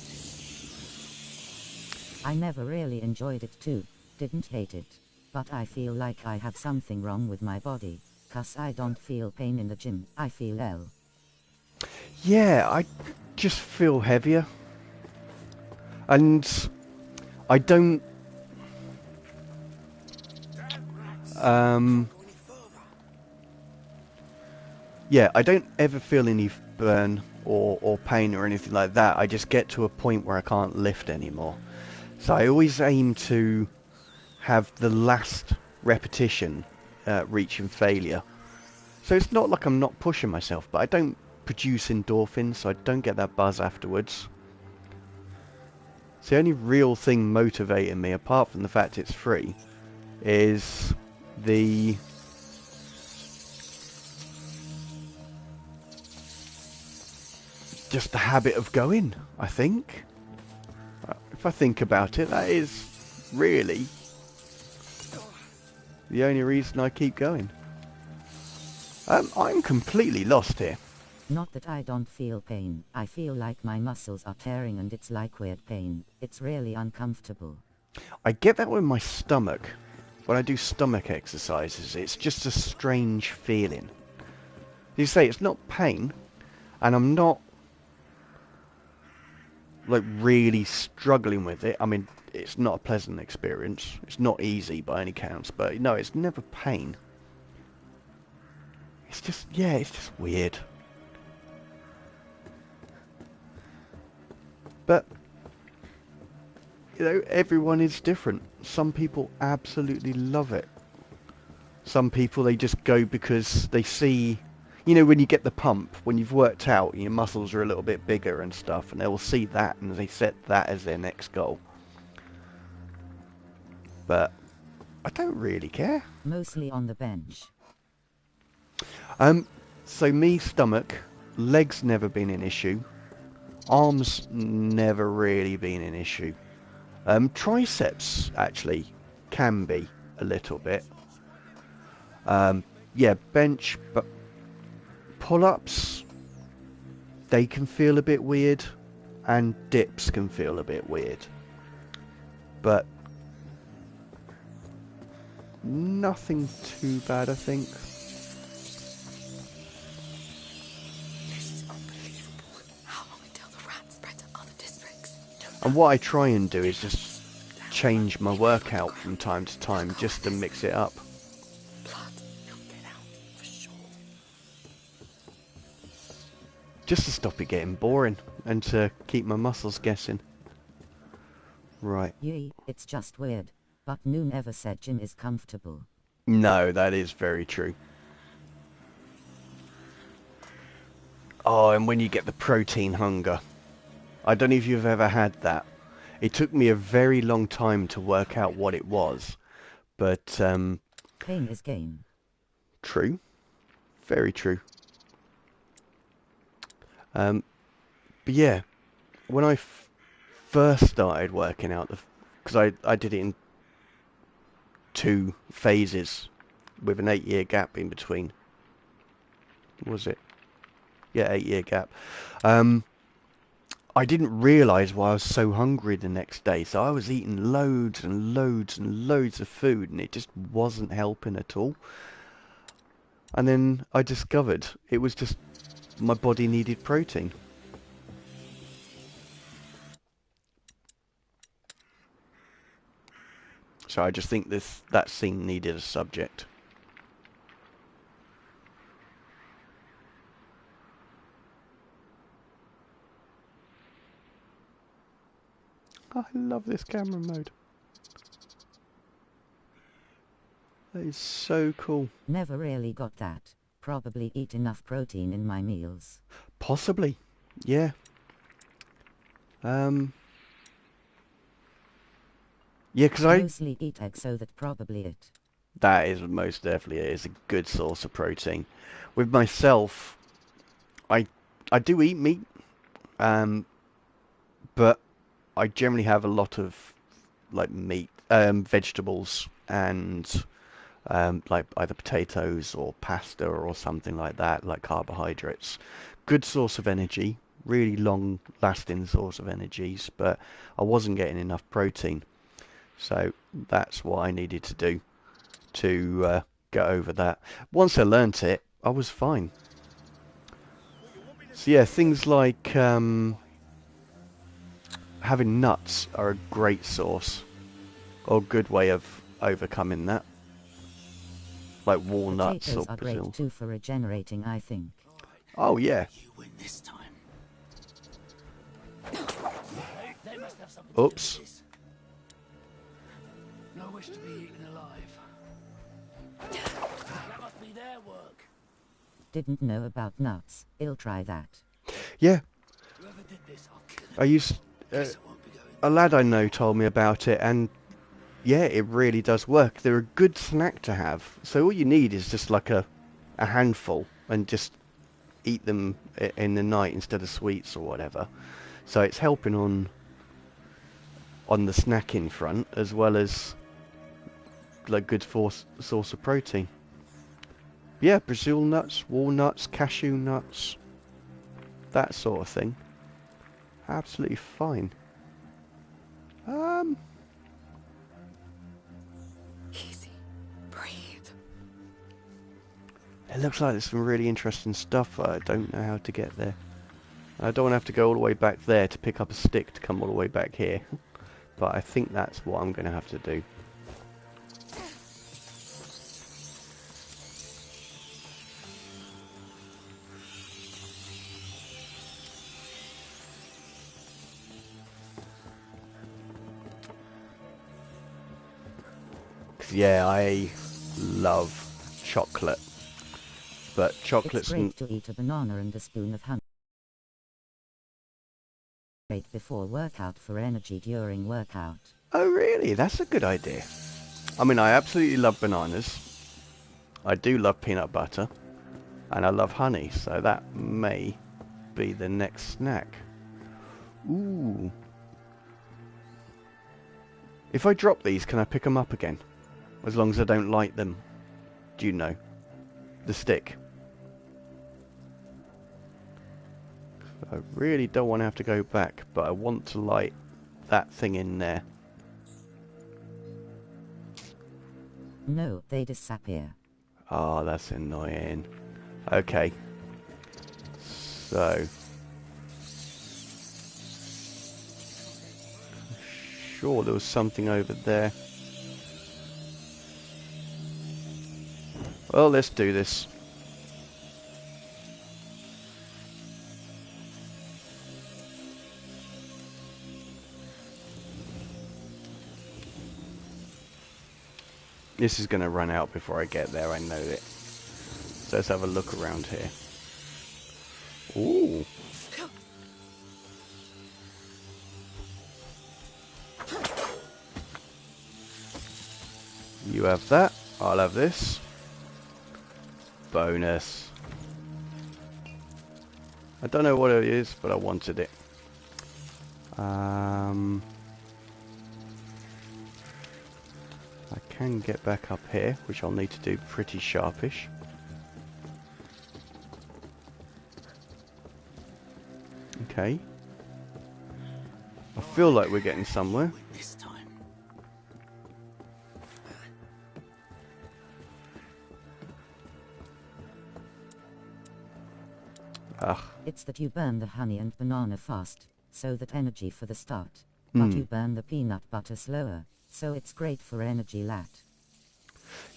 I never really enjoyed it too, didn't hate it, but I feel like I have something wrong with my body, 'cause I don't feel pain in the gym, I feel ill. Yeah, I just feel heavier. And I don't... yeah, I don't ever feel any burn or pain or anything like that. I just get to a point where I can't lift anymore. So I always aim to have the last repetition reaching failure. So it's not like I'm not pushing myself, but I don't produce endorphins, so I don't get that buzz afterwards. So the only real thing motivating me, apart from the fact it's free, is the... just the habit of going, I think. If I think about it, that is really the only reason I keep going. I'm completely lost here. Not that I don't feel pain, I feel like my muscles are tearing and it's like weird pain, it's really uncomfortable. I get that with my stomach. When I do stomach exercises, it's just a strange feeling. You say it's not pain, and I'm not like really struggling with it. I mean, it's not a pleasant experience. It's not easy by any counts, but no, it's never pain. It's just, yeah, it's just weird. But, you know, everyone is different. Some people absolutely love it. Some people, they just go because they see, you know, when you get the pump, when you've worked out, your muscles are a little bit bigger and stuff, and they will see that and they set that as their next goal. But I don't really care. Mostly on the bench. So me, stomach, legs never been an issue. Arms never really been an issue. Triceps actually can be a little bit. Yeah, bench, but pull-ups, they can feel a bit weird, and dips can feel a bit weird. But nothing too bad, I think. This is unbelievable. How long until the rats spread to other districts? And what I try and do is just change my workout from time to time, just to mix it up. Blood. He'll get out for sure. Just to stop it getting boring, and to keep my muscles guessing. Right. Yee, it's just weird. But Noo never said gym is comfortable. No, that is very true. Oh, and when you get the protein hunger. I don't know if you've ever had that. It took me a very long time to work out what it was. But, Pain is gain. true. Very true. But yeah, when I first started working out, because I did it in 2 phases with an 8-year gap in between. Was it? Yeah, 8-year gap. I didn't realise why I was so hungry the next day, so I was eating loads and loads and loads of food, and it just wasn't helping at all. And then I discovered it was just my body needed protein. So I just think that scene needed a subject. I love this camera mode. That is so cool. Never really got that. Probably eat enough protein in my meals. Possibly. Yeah. Yeah, because Mostly eat eggs, so that probably it. that is most definitely it. It's a good source of protein. With myself, I do eat meat, but I generally have a lot of like meat, vegetables, and like either potatoes or pasta or something like that, like carbohydrates. Good source of energy, really long-lasting source of energies, but I wasn't getting enough protein, so that's what I needed to do to get over that. Once I learnt it, I was fine. So yeah, things like having nuts are a great source, or a good way of overcoming that. Like walnuts Potatoes or are Brazil. great too for regenerating, I think. Oh yeah. You win this time. They must have something Oops. to do with this. No wish to be eaten alive. That must be their work. Didn't know about nuts. I'll try that. Yeah. Whoever did this, I'll kill him. I used Guess I won't be going. a lad I know told me about it, and yeah, it really does work. They're a good snack to have. So all you need is just like a handful, and just eat them in the night instead of sweets or whatever. So it's helping on the snacking front, as well as like good source of protein. Yeah, Brazil nuts, walnuts, cashew nuts, that sort of thing. Absolutely fine. Easy. Breathe. It looks like there's some really interesting stuff, but I don't know how to get there. I don't want to have to go all the way back there to pick up a stick to come all the way back here. But I think that's what I'm going to have to do. Yeah, I love chocolate. But chocolate's... It's great to eat a banana and a spoon of honey. Great before workout for energy during workout. Oh really? That's a good idea. I mean, I absolutely love bananas. I do love peanut butter. And I love honey, so that may be the next snack. Ooh. If I drop these, can I pick them up again? As long as I don't light them. Do you know? The stick. I really don't want to have to go back, but I want to light that thing in there. No, they disappear. Oh, that's annoying. Okay. So. Sure, there was something over there. Well, let's do this. This is going to run out before I get there, I know it. So let's have a look around here. Ooh. You have that, I'll have this. Bonus. I don't know what it is, but I wanted it. I can get back up here, which I'll need to do pretty sharpish. Okay. I feel like we're getting somewhere. This time. Ugh. It's that you burn the honey and banana fast, so that energy for the start. But you burn the peanut butter slower, so it's great for energy lat.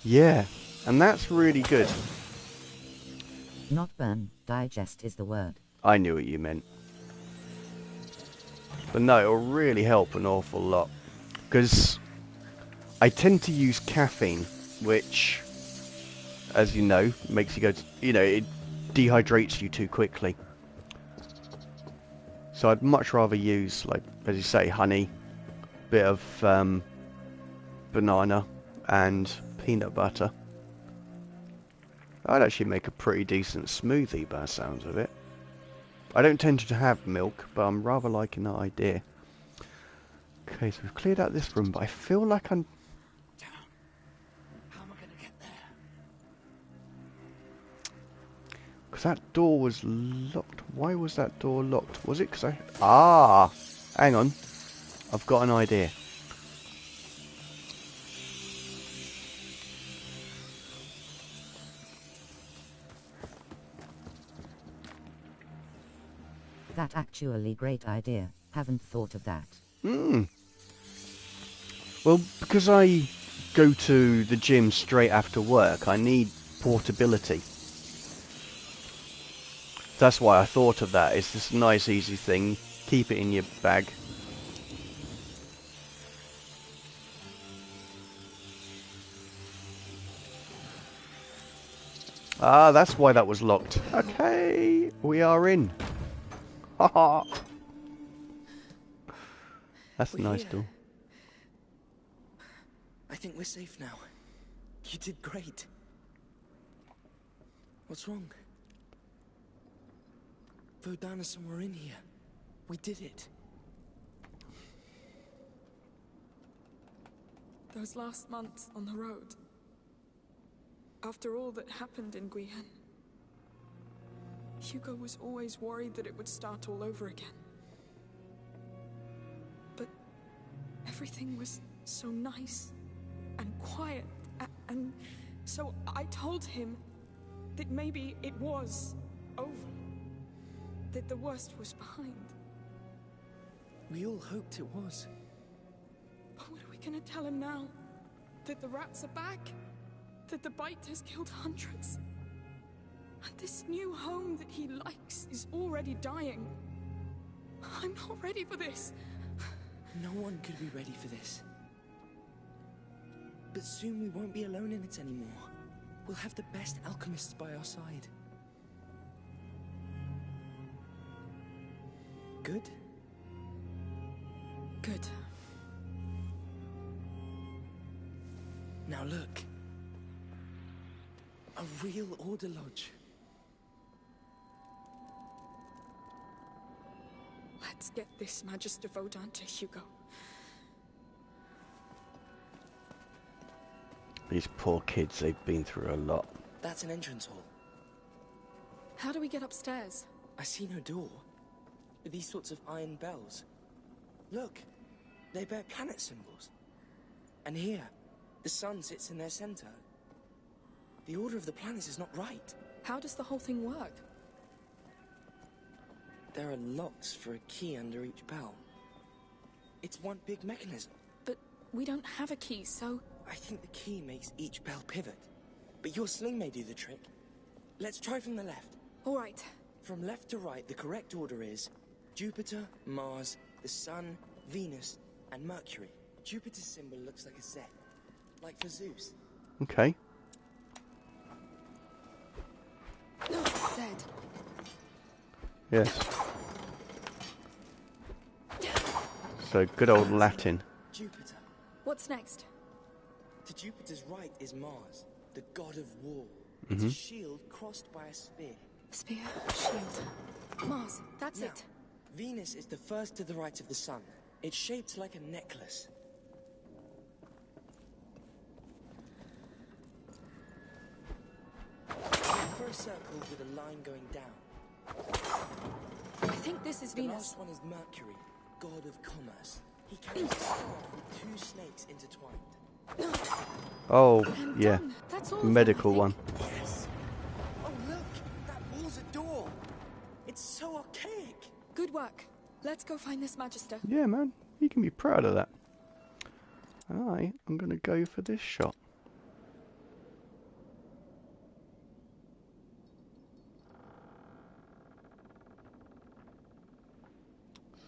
Yeah, and that's really good. Not burn, digest is the word. I knew what you meant. But no, it'll really help an awful lot. Because I tend to use caffeine, which, as you know, makes you go to, it dehydrates you too quickly. So I'd much rather use, like, as you say, honey, bit of banana, and peanut butter. I'd actually make a pretty decent smoothie by the sounds of it. I don't tend to have milk, but I'm rather liking that idea. Okay, so we've cleared out this room, but I feel like I'm... Damn. How am I going to get there? Because that door was locked. Why was that door locked? Was it because I... Ah! Hang on. I've got an idea. That actually great idea. Haven't thought of that. Well, because I go to the gym straight after work, I need portability. That's why I thought of that. It's this nice, easy thing. Keep it in your bag. Ah, that's why that was locked. Okay, we are in. Haha. That's a We're nice here. door. I think we're safe now. You did great. What's wrong? Vodan is somewhere in here. We did it. Those last months on the road. After all that happened in Guyenne, Hugo was always worried that it would start all over again. But everything was so nice and quiet, and so I told him That maybe it was over. That the worst was behind. We all hoped it was. But what are we gonna tell him now? That the rats are back? That the bite has killed hundreds? And this new home that he likes is already dying. I'm not ready for this. No one could be ready for this. But soon we won't be alone in it anymore. We'll have the best alchemists by our side. Good? Good. Now look. A real order lodge. Let's get this Magister Vodan to Hugo. These poor kids, they've been through a lot. That's an entrance hall. How do we get upstairs? I see no door. But these sorts of iron bells. Look, they bear planet symbols. And here, the sun sits in their center. The order of the planets is not right. How does the whole thing work? There are locks for a key under each bell. It's one big mechanism. But we don't have a key, so... I think the key makes each bell pivot. But your sling may do the trick. Let's try from the left. All right. From left to right, the correct order is Jupiter, Mars, the Sun, Venus, and Mercury. Jupiter's symbol looks like a Z, like for Zeus. Okay. No, Zed. Yes. So good old Latin. Jupiter. What's next? To Jupiter's right is Mars, the god of war. It's a shield crossed by a spear. Spear, shield. Mars, that's Now, it. Venus is the first to the right of the sun. It's shaped like a necklace. For a circle with a line going down. I think this is The Venus. last one is Mercury, god of commerce. He carries a staff with two snakes intertwined. Oh, And yeah. done. That's all of them, Medical I think. one. Yes! Oh look! That wall's a door! It's so archaic! Good work. Let's go find this Magister. Yeah, man. You can be proud of that. I'm going to go for this shot.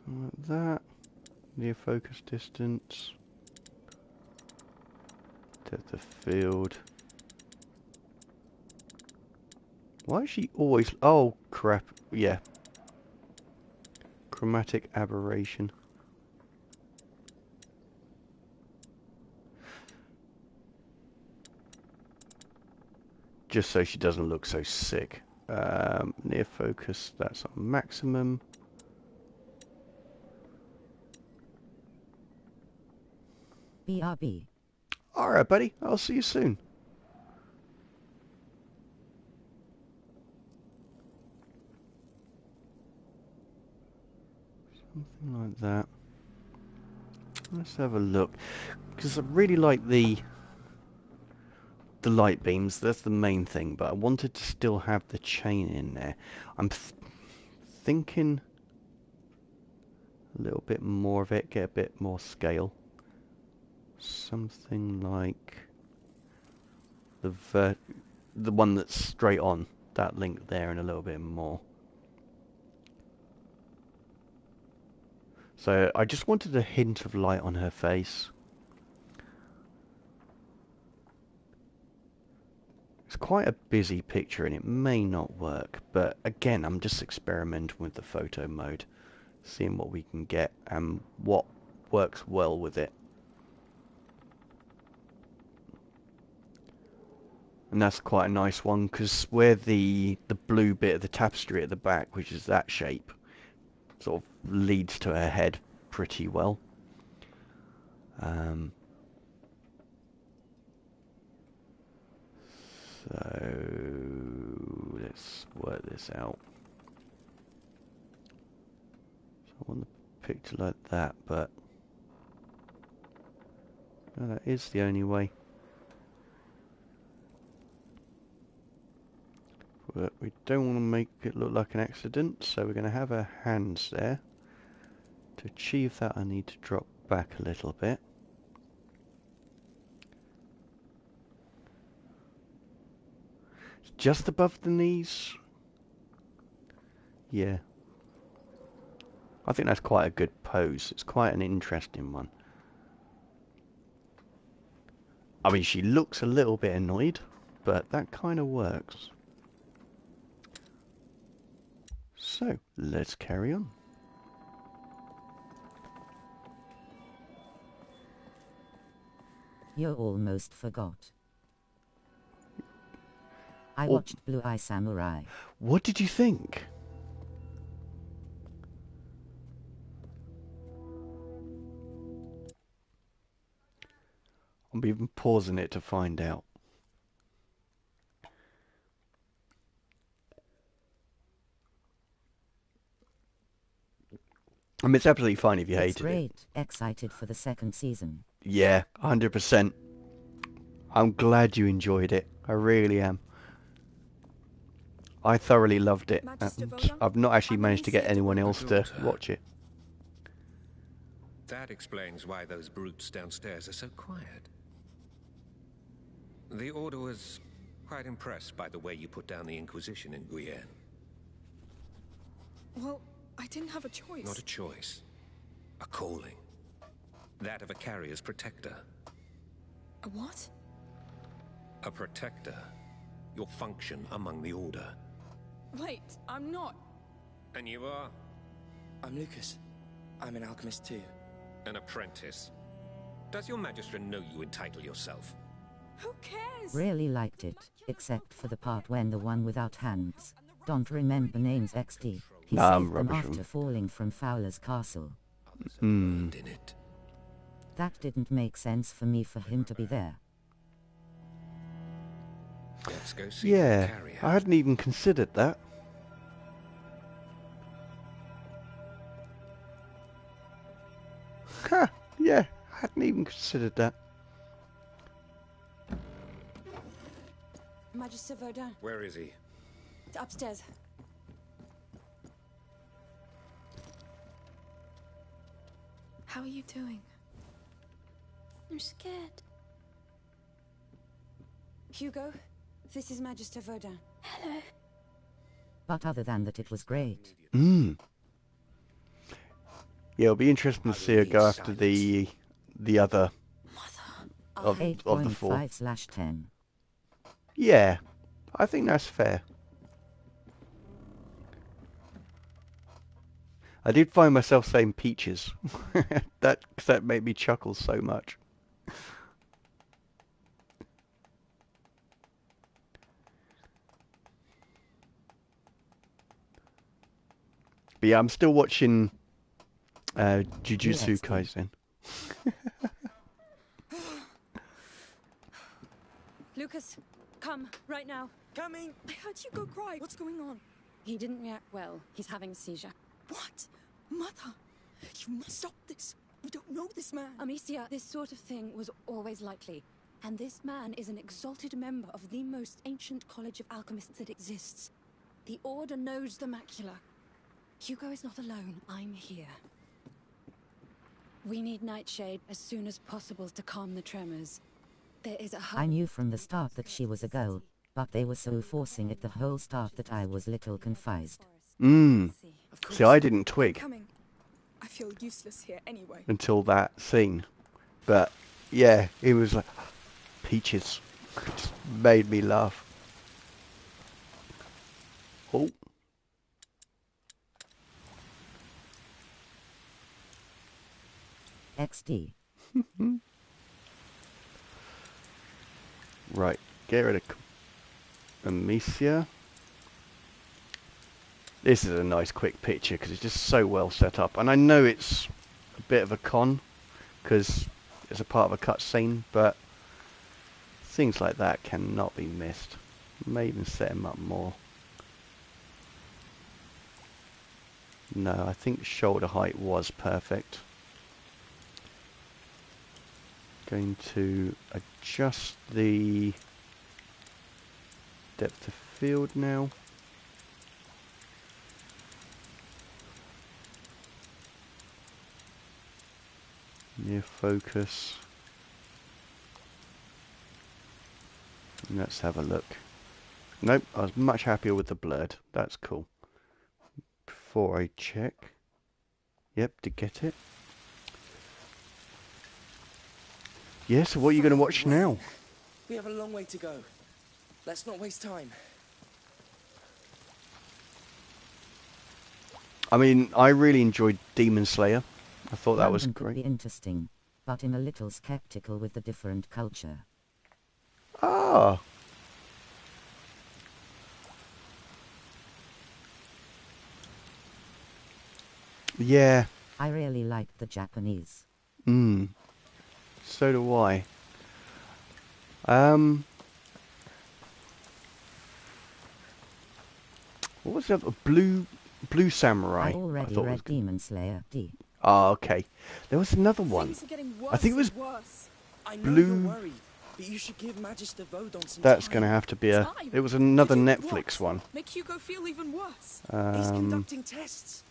Something like that. Near focus distance. Depth of field. Why is she always... Oh, crap. Yeah. Chromatic aberration. Just so she doesn't look so sick. Near focus, that's on maximum. BRB. Alright, buddy. I'll see you soon. Something like that. Let's have a look. Because I really like the light beams. That's the main thing. But I wanted to still have the chain in there. I'm thinking a little bit more of it. Get a bit more scale. Something like the one that's straight on, that link there, and a little bit more. So I just wanted a hint of light on her face. It's quite a busy picture and it may not work, but again, I'm just experimenting with the photo mode, seeing what we can get and what works well with it. And that's quite a nice one, because where the blue bit of the tapestry at the back, which is that shape, sort of leads to her head pretty well. So let's work this out. So I want the picture like that, but no, that is the only way. but we don't want to make it look like an accident, so we're going to have her hands there. To achieve that, I need to drop back a little bit. Just above the knees. Yeah. I think that's quite a good pose. It's quite an interesting one. I mean, she looks a little bit annoyed, but that kind of works. So, let's carry on. You almost forgot. I Oh. watched Blue Eye Samurai. What did you think? I'm even pausing it to find out. I mean, it's absolutely fine if you It's hated it. great. Excited for the second season. Yeah, 100%. I'm glad you enjoyed it. I really am. I thoroughly loved it, Magister and Voda, I've not actually I'm managed to get Amicia anyone Duarte. else to Daughter. watch it. That explains why those brutes downstairs are so quiet. The Order was quite impressed by the way you put down the Inquisition in Guyenne. Well, I didn't have a choice. Not a choice. A calling. That of a carrier's protector. A what? A protector. Your function among the Order. Wait, I'm not. And you are I'm Lucas. I'm an alchemist too. an apprentice. Does your Magister know you entitle yourself? Who cares? Really liked it, except for the part when the one without hands. Don't remember names XD. He Nah, I'm saved them rubbish. after falling from Fowler's castle. Others have burned in it. That didn't make sense for me for him to be there. Let's go see Yeah, the carrier. I hadn't even considered that. Ha! Yeah, I hadn't even considered that. Magister Verdun, Where is he? upstairs. How are you doing? I'm scared. Hugo, this is Magister Verdun. Hello. But other than that, it was great. Yeah, it'll be interesting to see her go after the other of the four. 8.5/10. Yeah, I think that's fair. I did find myself saying peaches. that made me chuckle so much. But yeah, I'm still watching Jujutsu EXP. Kaisen. Lucas, come, right now. Coming! I heard Hugo cry. What's going on? He didn't react well. He's having a seizure. What? Mother, you must stop this. We don't know this man. Amicia, this sort of thing was always likely. And this man is an exalted member of the most ancient college of alchemists that exists. The Order knows the macula. Hugo is not alone. I'm here. We need Nightshade as soon as possible to calm the tremors. There is a I knew from the start that she was a girl, but they were so forcing it the whole start that I was little confused. Of course. See, I didn't twig Coming. I feel useless here anyway. until that scene. But yeah, it was like peaches. It just made me laugh. Oh. XD. Right, get rid of Amicia. This is a nice quick picture because it's just so well set up. And I know it's a bit of a con because it's a part of a cutscene, but things like that cannot be missed. May even set him up more. No, I think shoulder height was perfect. Going to adjust the depth of field now. Near focus. Let's have a look. Nope, I was much happier with the blurred. That's cool. Before I check. Yep, did get it. Yeah, so what are you going to watch now? We have a long way to go. Let's not waste time. I mean, I really enjoyed Demon Slayer. I thought that was London could great. be interesting, but I'm a little skeptical with the different culture. Ah. Yeah. I really liked the Japanese. So do I. What was that? Blue Samurai. I already thought it was read good. Demon Slayer D. Ah, okay. There was another one. Things are getting worse I think it was and worse. I know Blue- you're worried, but you should give Magister Vodon some That's time. going to have to be a... Time? It was another To do Netflix what? one. Make Hugo feel even worse. He's conducting tests,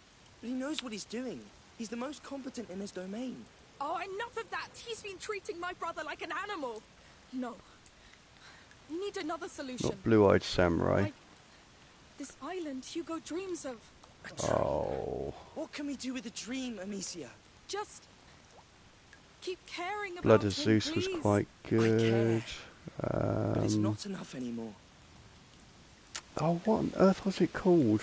but he knows what he's doing. He's the most competent in his domain. Oh, enough of that! He's been treating my brother like an animal. No. We need another solution. Not Blue-Eyed Samurai. Like this island Hugo dreams of. A dream. Oh. What can we do with a dream, Amicia? Just keep caring about Blood him, of Zeus was please. quite good. But it's not enough anymore. Oh, what on earth was it called?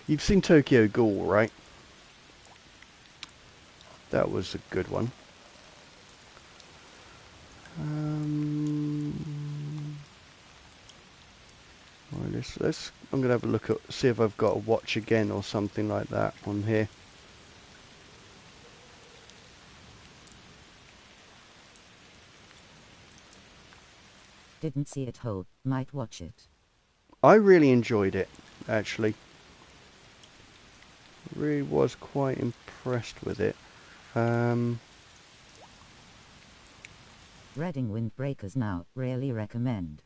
You've seen Tokyo Ghoul, right? That was a good one. Right, let's. I'm gonna have a look at, see if I've got a watch again or something like that on here. Didn't see it whole, might watch it. I really enjoyed it, actually. Really was quite impressed with it. Reading Windbreakers now, really recommend.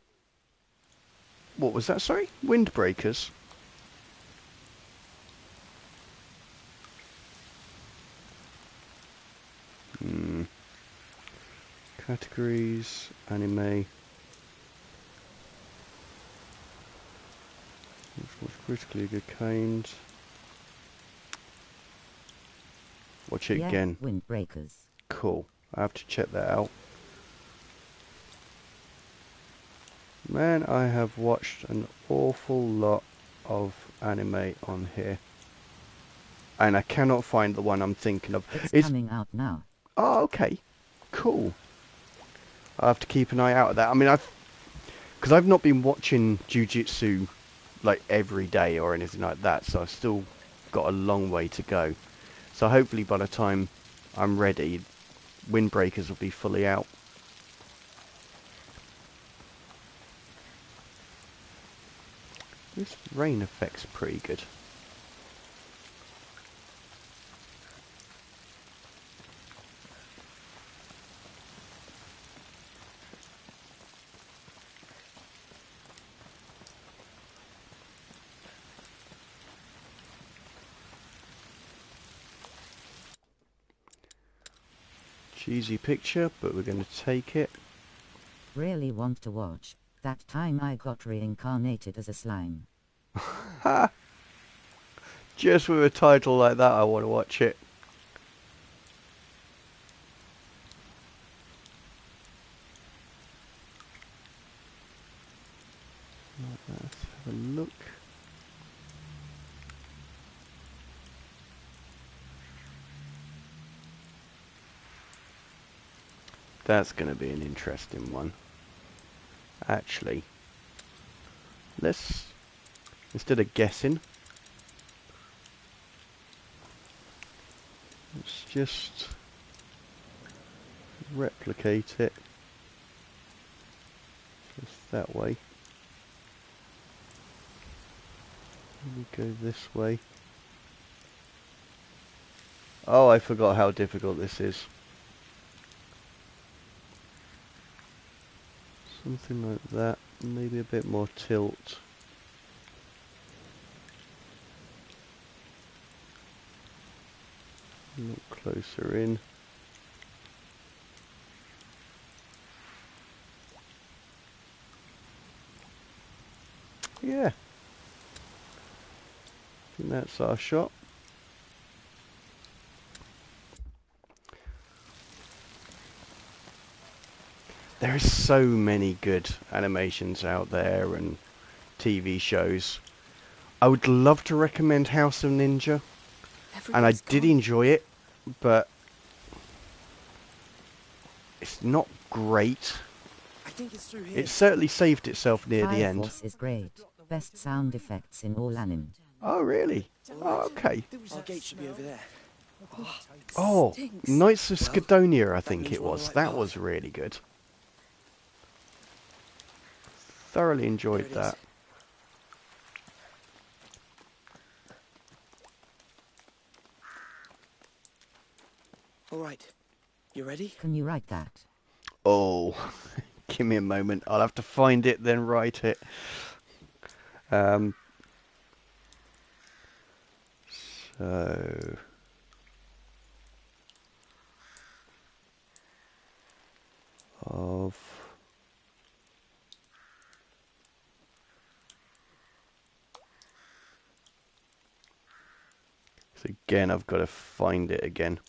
What was that, sorry? Windbreakers? Categories, anime. Which was critically acclaimed. Watch it Yeah, again. Windbreakers. Cool. I have to check that out. Man, I have watched an awful lot of anime on here. And I cannot find the one I'm thinking of. It's coming out now. Oh, okay. Cool. I'll have to keep an eye out of that. I mean, because I've not been watching Jiu-Jitsu like every day or anything like that, so I've still got a long way to go. So hopefully by the time I'm ready, Windbreakers will be fully out. This rain effect's pretty good. Cheesy picture, but we're going to take it. Really want to watch. That time I got reincarnated as a slime. Just with a title like that, I want to watch it. Let's have a look. That's going to be an interesting one. Actually, let's, instead of guessing, let's just replicate it just that way. We go this way. Oh, I forgot how difficult this is. Something like that, maybe a bit more tilt. Look closer in. Yeah. I think that's our shot. There are so many good animations out there and TV shows. I would love to recommend House of Ninja, and I Everybody's did gone. enjoy it, but it's not great. I think it's through here. It certainly saved itself near the Fire end. Force is great. Best sound effects in all anime. Oh, really? Oh, okay. Our gate should be over there. Oh, Stinks. Knights of Skydonia, I think means it we're on was. the right That path. was really good. Thoroughly enjoyed Here it is. that. All right. You ready? Can you write that? Oh, give me a moment. I'll have to find it, then write it. So... Of... So again, I've got to find it again.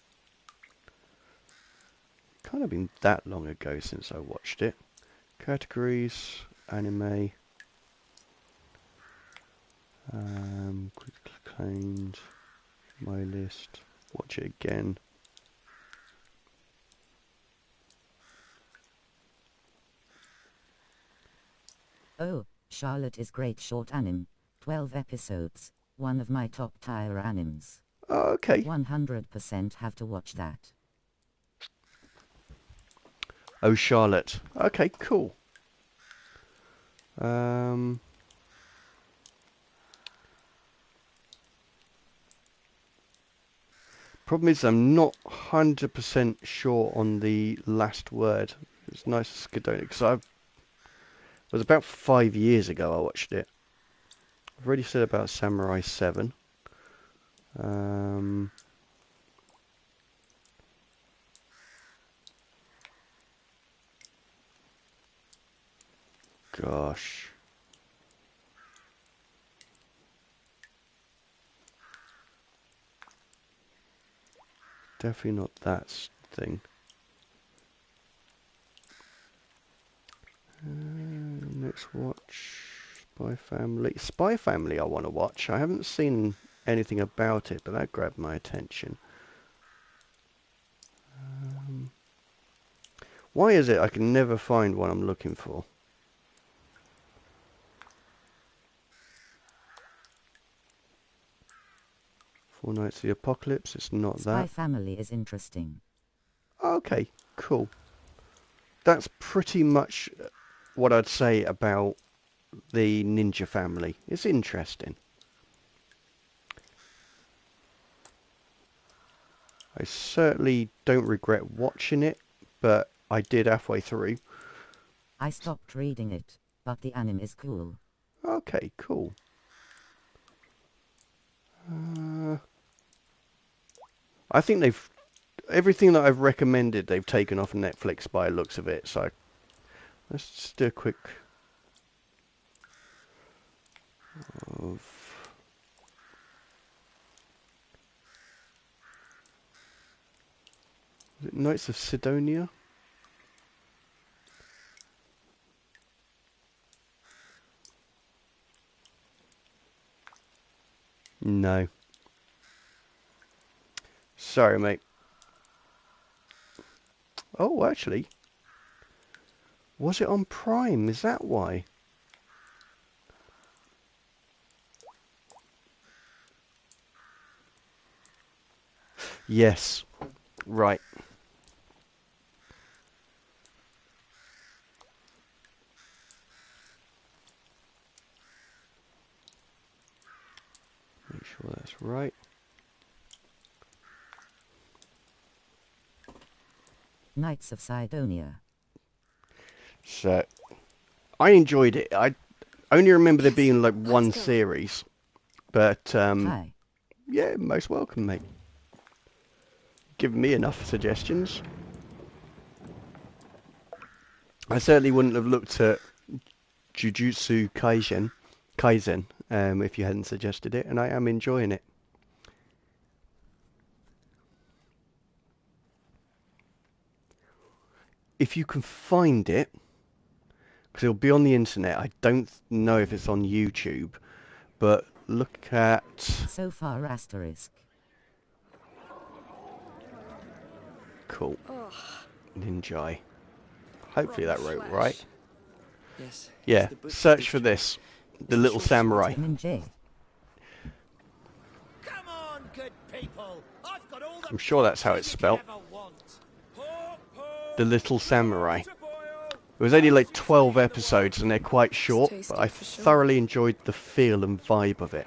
Can't have been that long ago since I watched it. Categories, anime, critically acclaimed, my list, watch it again. Oh, Charlotte is great short anime. 12 episodes. One of my top tier animes. Oh, okay. 100% have to watch that. Oh, Charlotte. Okay, cool. Problem is, I'm not 100% sure on the last word. It's nice Skydonia, because it was about 5 years ago I watched it. I've already said about Samurai 7. Gosh. Definitely not that thing. Let's watch Spy Family. Spy Family I want to watch. I haven't seen anything about it, but that grabbed my attention. Why is it I can never find what I'm looking for? Four Nights of the Apocalypse, it's not Spy that. Family is interesting. Okay, cool. That's pretty much what I'd say about the Ninja Family. It's interesting. I certainly don't regret watching it, but I did halfway through. I stopped reading it, but the anime is cool. Okay, cool. I think everything that I've recommended they've taken off Netflix by the looks of it, so let's just do a quick of is it Knights of Sidonia? No. Sorry, mate. Oh, actually. Was it on Prime? Is that why? Yes. Right. Make sure that's right. Knights of Sidonia. So, I enjoyed it. I only remember there Yes, being like let's one go. series. But, Hi. yeah, most welcome, mate. given me enough suggestions. I certainly wouldn't have looked at Jujutsu Kaisen if you hadn't suggested it, and I am enjoying it. If you can find it, because it'll be on the internet, I don't know if it's on YouTube, but look at... So far asterisk. Cool. Ninjai. Hopefully that wrote right. Yes. Yeah, it's the butcher's search for district. this. The It's the Little short Samurai. Ninja. Come on, good people. I've got all the I'm sure that's how pictures it's you spelt. could ever want. The Little Samurai. It was only like 12 episodes and they're quite short, but I thoroughly enjoyed the feel and vibe of it.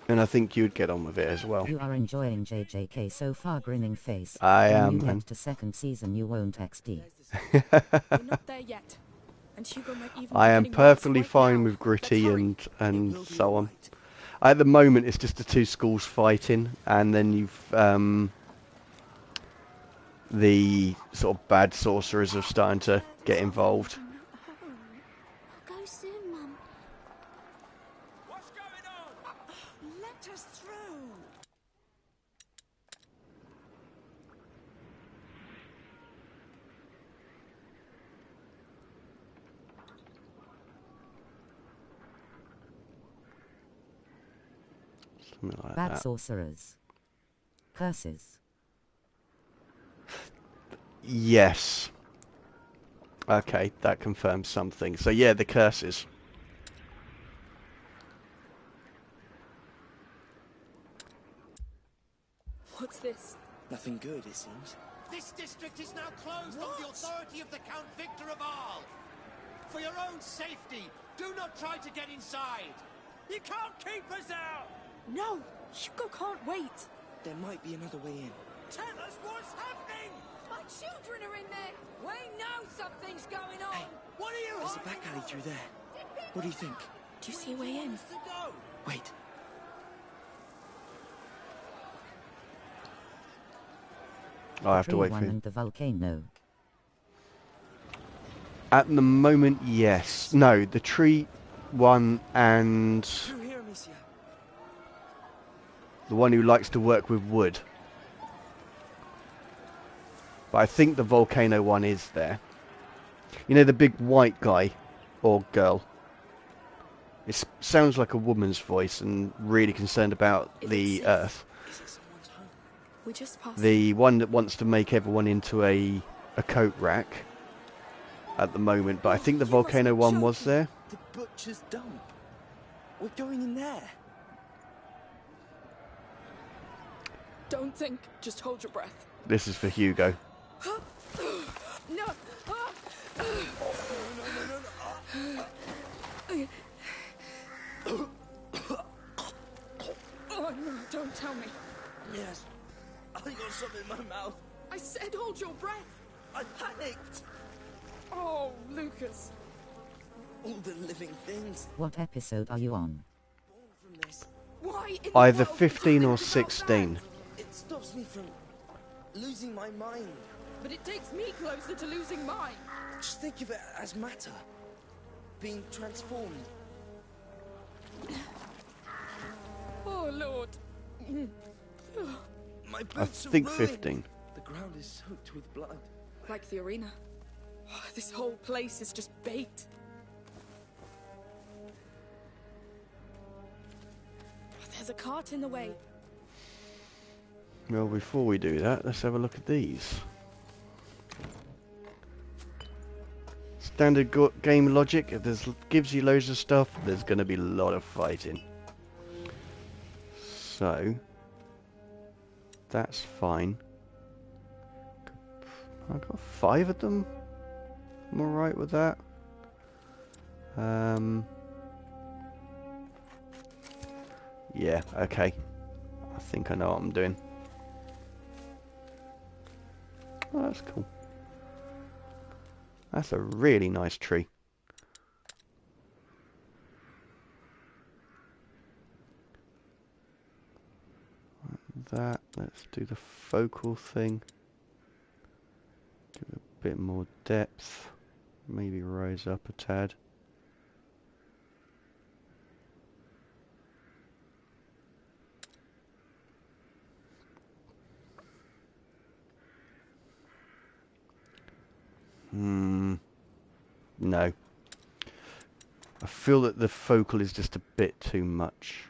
And I think you'd get on with it as well. You are enjoying JJK so far, grinning face. I am, When you man. get to second season you won't XD. We're not there yet. And Hugo might even I be am getting worse perfectly right fine now. with Gritty Let's hurry. and It will be so on. alright. At the moment it's just the two schools fighting, and then you've the sort of bad sorcerers are starting to get involved. We'll go soon, Mum. What's going on? Let us through. Something like Bad that. sorcerers. Curses. Yes. Okay, that confirms something. So yeah, the curses. What's this? Nothing good, it seems. This district is now closed on the authority of the Count Victor of Arles. For your own safety, do not try to get inside. You can't keep us out! No, Hugo can't wait. There might be another way in. Tell us what's happening! My children are in there. We know something's going on. Hey, What are you there's a hiding back alley from? through there. What do you think? Do you see a way in? To go? Wait. I have to wait for One him. and the volcano. At the moment, yes. No, the tree one and Through here, Amicia. the one who likes to work with wood. But I think the volcano one is there. You know, the big white guy or girl. It sounds like a woman's voice and really concerned about Is it the safe? earth. Is it someone's home? We just passed. The one that wants to make everyone into a coat rack at the moment. But I think the You must be volcano one was joking. there. The butcher's dump. We're going in there. Don't think. Just hold your breath. This is for Hugo. No. Oh no! Don't tell me. Yes. I got something in my mouth. I said hold your breath. I panicked. Oh, Lucas. All the living things What episode are you on? born from this. Why in Either the world would you 15 or think about 16. that? It stops me from losing my mind. But it takes me closer to losing mine. Just think of it as matter. Being transformed. Oh Lord. My I boots think are ruined. 15. The ground is soaked with blood. Like the arena. Oh, this whole place is just bait. There's a cart in the way. Well, before we do that, let's have a look at these. Standard game logic, if this gives you loads of stuff, there's going to be a lot of fighting. So, that's fine. I've got 5 of them. I'm alright with that. Yeah, okay. I think I know what I'm doing. Oh, that's cool. That's a really nice tree. that. Let's do the focal thing. Give it a bit more depth. Maybe rise up a tad. No. I feel that the focal is just a bit too much.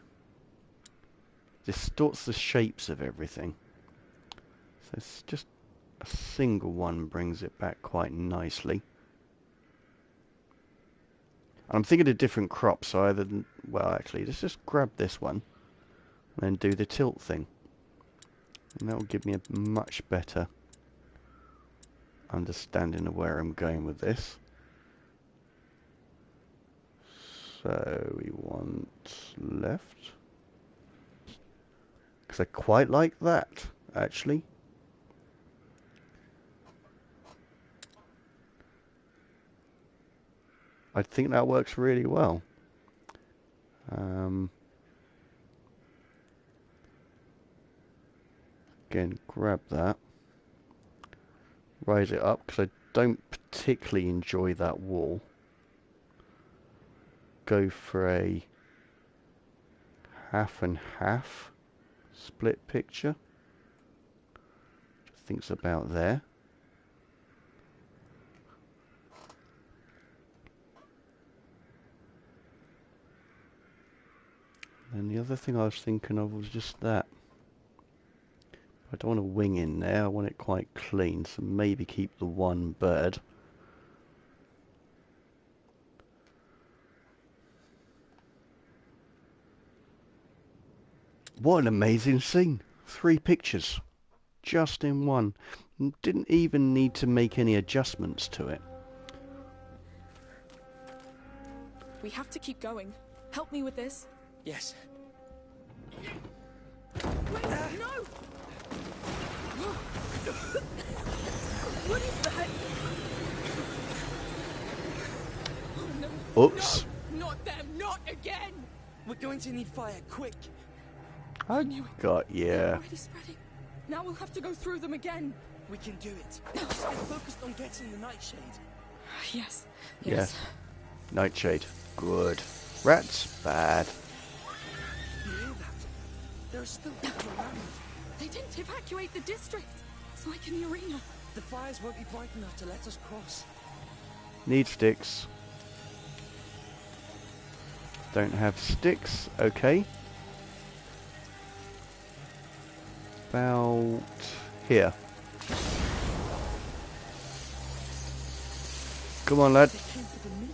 Distorts the shapes of everything. So it's just a single one brings it back quite nicely. And I'm thinking of different crops, so either, well actually, let's just grab this one and then do the tilt thing. And that will give me a much better understanding of where I'm going with this. So we want left. Because I quite like that, actually. I think that works really well. Again, grab that. Raise it up, because I don't particularly enjoy that wall. Go for a half and half split picture. I think it's about there. And the other thing I was thinking of was just that. I don't want a wing in there, I want it quite clean, so maybe keep the one bird. What an amazing scene! 3 pictures, just in one. Didn't even need to make any adjustments to it. We have to keep going. Help me with this. Yes. Wait, no! What is that? Oh no. Oops. No, not them, not again! We're going to need fire, quick. I got They're yeah. already spreading. Now we'll have to go through them again. We can do it. Just get focused on getting the nightshade. Yes. Yeah. Nightshade. Good. Rats. Bad. You hear that? There are still people around. They didn't evacuate the district. It's like in the arena. The fires won't be bright enough to let us cross. Need sticks. Don't have sticks. Okay. About here. Come on, lad. They came for the meat.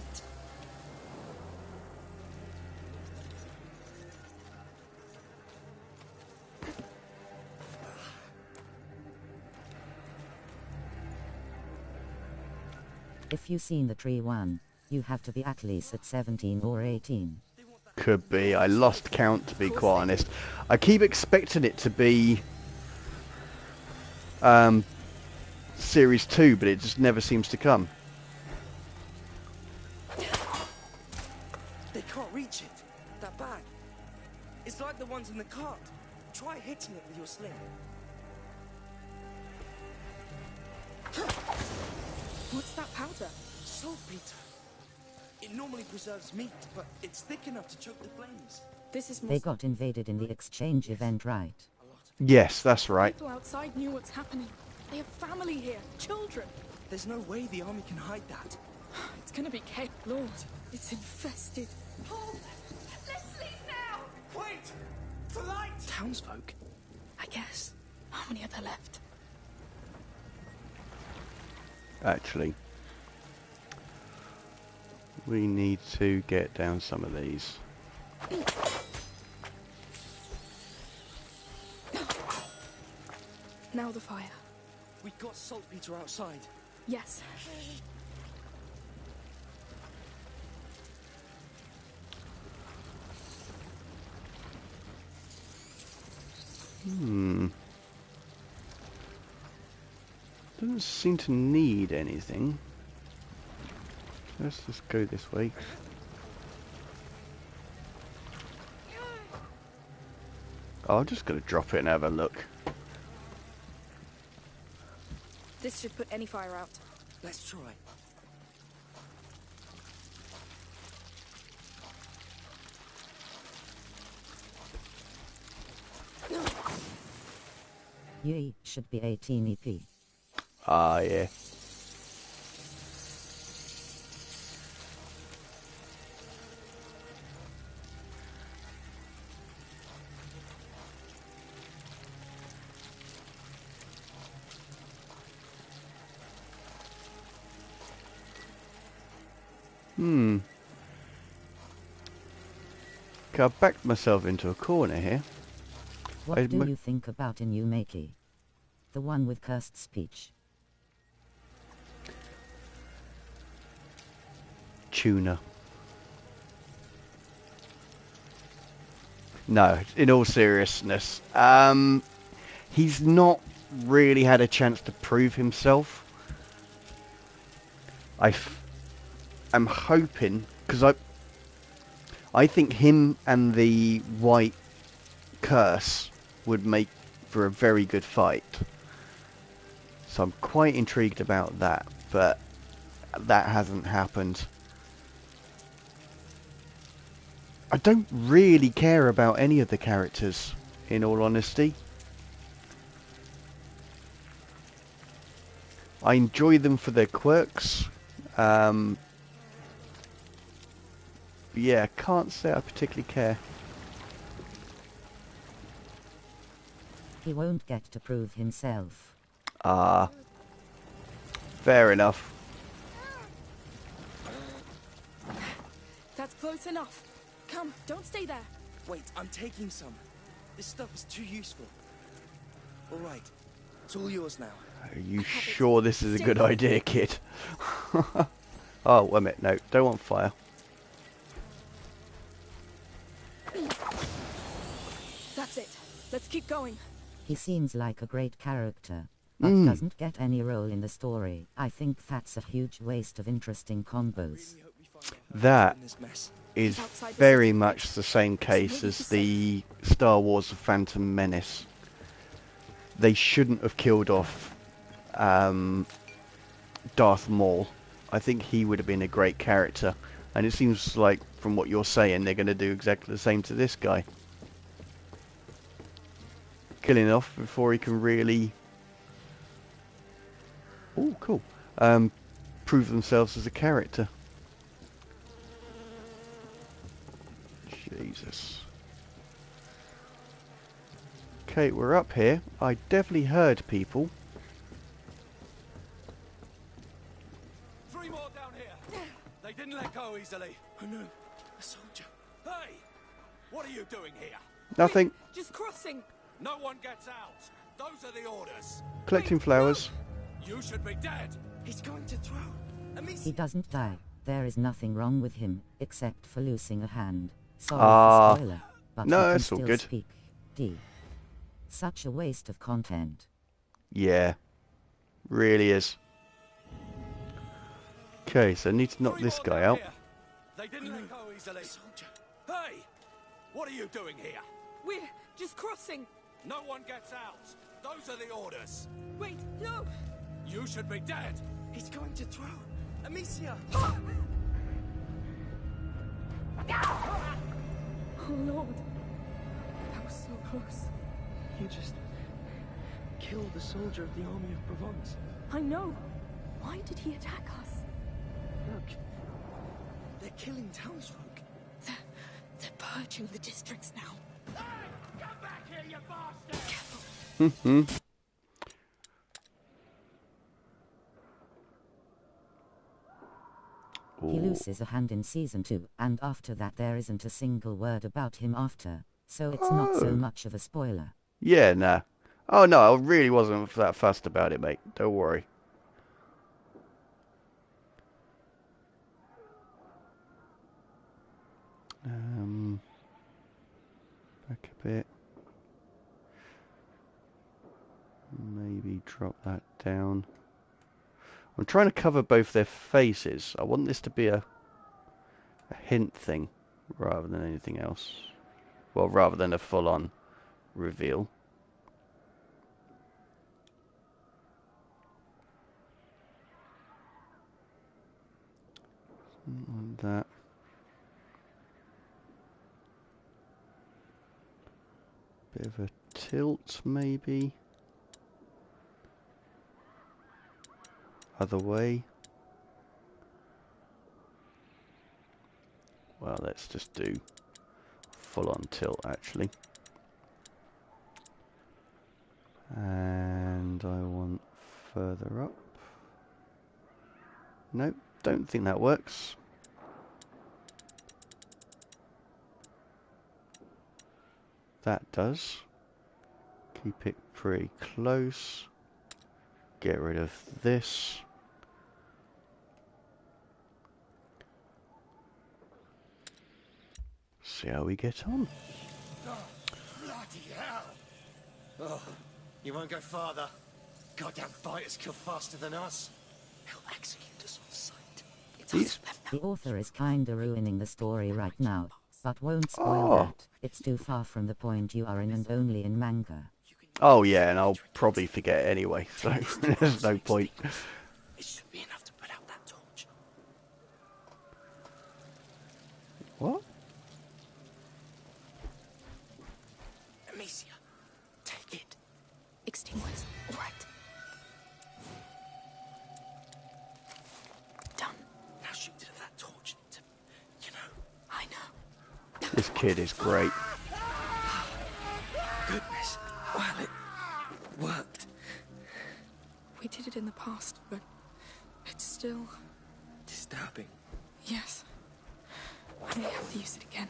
If you've seen the tree one, you have to be at least at 17 or 18. Could be. I lost count, to be quite honest. I keep expecting it to be Series 2, but it just never seems to come. They can't reach it. That bag. It's like the ones in the cart. Try hitting it with your sling. What's that powder? Saltpeter. It normally preserves meat, but it's thick enough to choke the flames. This is They got invaded in the exchange event, right? Yes, that's right. People outside knew what's happening. They have family here, children. There's no way the army can hide that. It's gonna be chaos. Lord, it's infested. Paul, let's leave now! Wait! For light! Townsfolk? I guess. How many are there left? Actually, we need to get down some of these. Now the fire. We got saltpeter outside. Yes. Doesn't seem to need anything. Let's just go this way. Oh, I'm just going to drop it and have a look. This should put any fire out. Let's try. UE should be 18 EP. Ah, yeah. Okay, I've backed myself into a corner here. What do you think about a new Makey? The one with cursed speech. Tuna. No, in all seriousness, he's not really had a chance to prove himself. I'm hoping, because I think him and the white curse would make for a very good fight. So I'm quite intrigued about that, but that hasn't happened. I don't really care about any of the characters, in all honesty. I enjoy them for their quirks. Yeah, can't say I particularly care. He won't get to prove himself. Ah, fair enough. That's close enough. Come, don't stay there. Wait, I'm taking some. This stuff is too useful. All right, it's all yours now. Are you sure this is a good idea, kid? Oh, wait a minute. No, don't want fire. That's it. Let's keep going. He seems like a great character, but doesn't get any role in the story. I think that's a huge waste of interesting combos. That is very much the same case as the Star Wars The Phantom Menace. They shouldn't have killed off Darth Maul. I think he would have been a great character. And it seems like, from what you're saying, they're going to do exactly the same to this guy. Killing off before he can really... Oh, cool. Prove themselves as a character. Jesus. Okay, we're up here. I definitely heard people. Three more down here. They didn't let go easily. Oh no, a soldier. Hey! What are you doing here? Nothing. Just crossing. No one gets out. Those are the orders. Collecting flowers. You should be dead. He's going to throw. He doesn't die. There is nothing wrong with him, except for losing a hand. Sorry for spoiler, but no, he can that's all still good. Speak. D. Such a waste of content. Yeah, really is. Okay, so I need to knock Three this more guy down out. here. They didn't let go easily. Soldier. Hey! What are you doing here? We're just crossing. No one gets out. Those are the orders. Wait, no! You should be dead. He's going to throw. Amicia! Oh Lord. That was so close. You just killed a soldier of the army of Provence. I know. Why did he attack us? Look, they're killing townsfolk. They're purging the districts now. Hey! Come back here, you bastard! Careful. He loses a hand in season 2, and after that there isn't a single word about him after, so it's not so much of a spoiler. Yeah, nah. Oh no, I really wasn't that fussed about it, mate. Don't worry. Back a bit. Maybe drop that down. I'm trying to cover both their faces. I want this to be a hint thing rather than anything else. Well, rather than a full-on reveal. And that. Bit of a tilt, maybe. Other way. Well, let's just do full on tilt, actually. And I want further up. Nope, don't think that works. That does. Keep it pretty close. Get rid of this. See how we get on. Oh, bloody hell! Oh, you won't go farther. Goddamn fighters kill faster than us. He'll execute us on sight. It's These- us and them The author is kinda ruining the story right now, but won't spoil Oh. that. It's too far from the point you are in and only in manga. Oh yeah, and I'll probably forget anyway, so there's no point. It should be enough to put out that torch. What? Amicia, take it. Extinguish. All right. Done. Now shoot it at that torch to, you know. I know. This kid is great. Goodness. Well, it worked. We did it in the past, but it's still... Disturbing. Yes. I may have to use it again.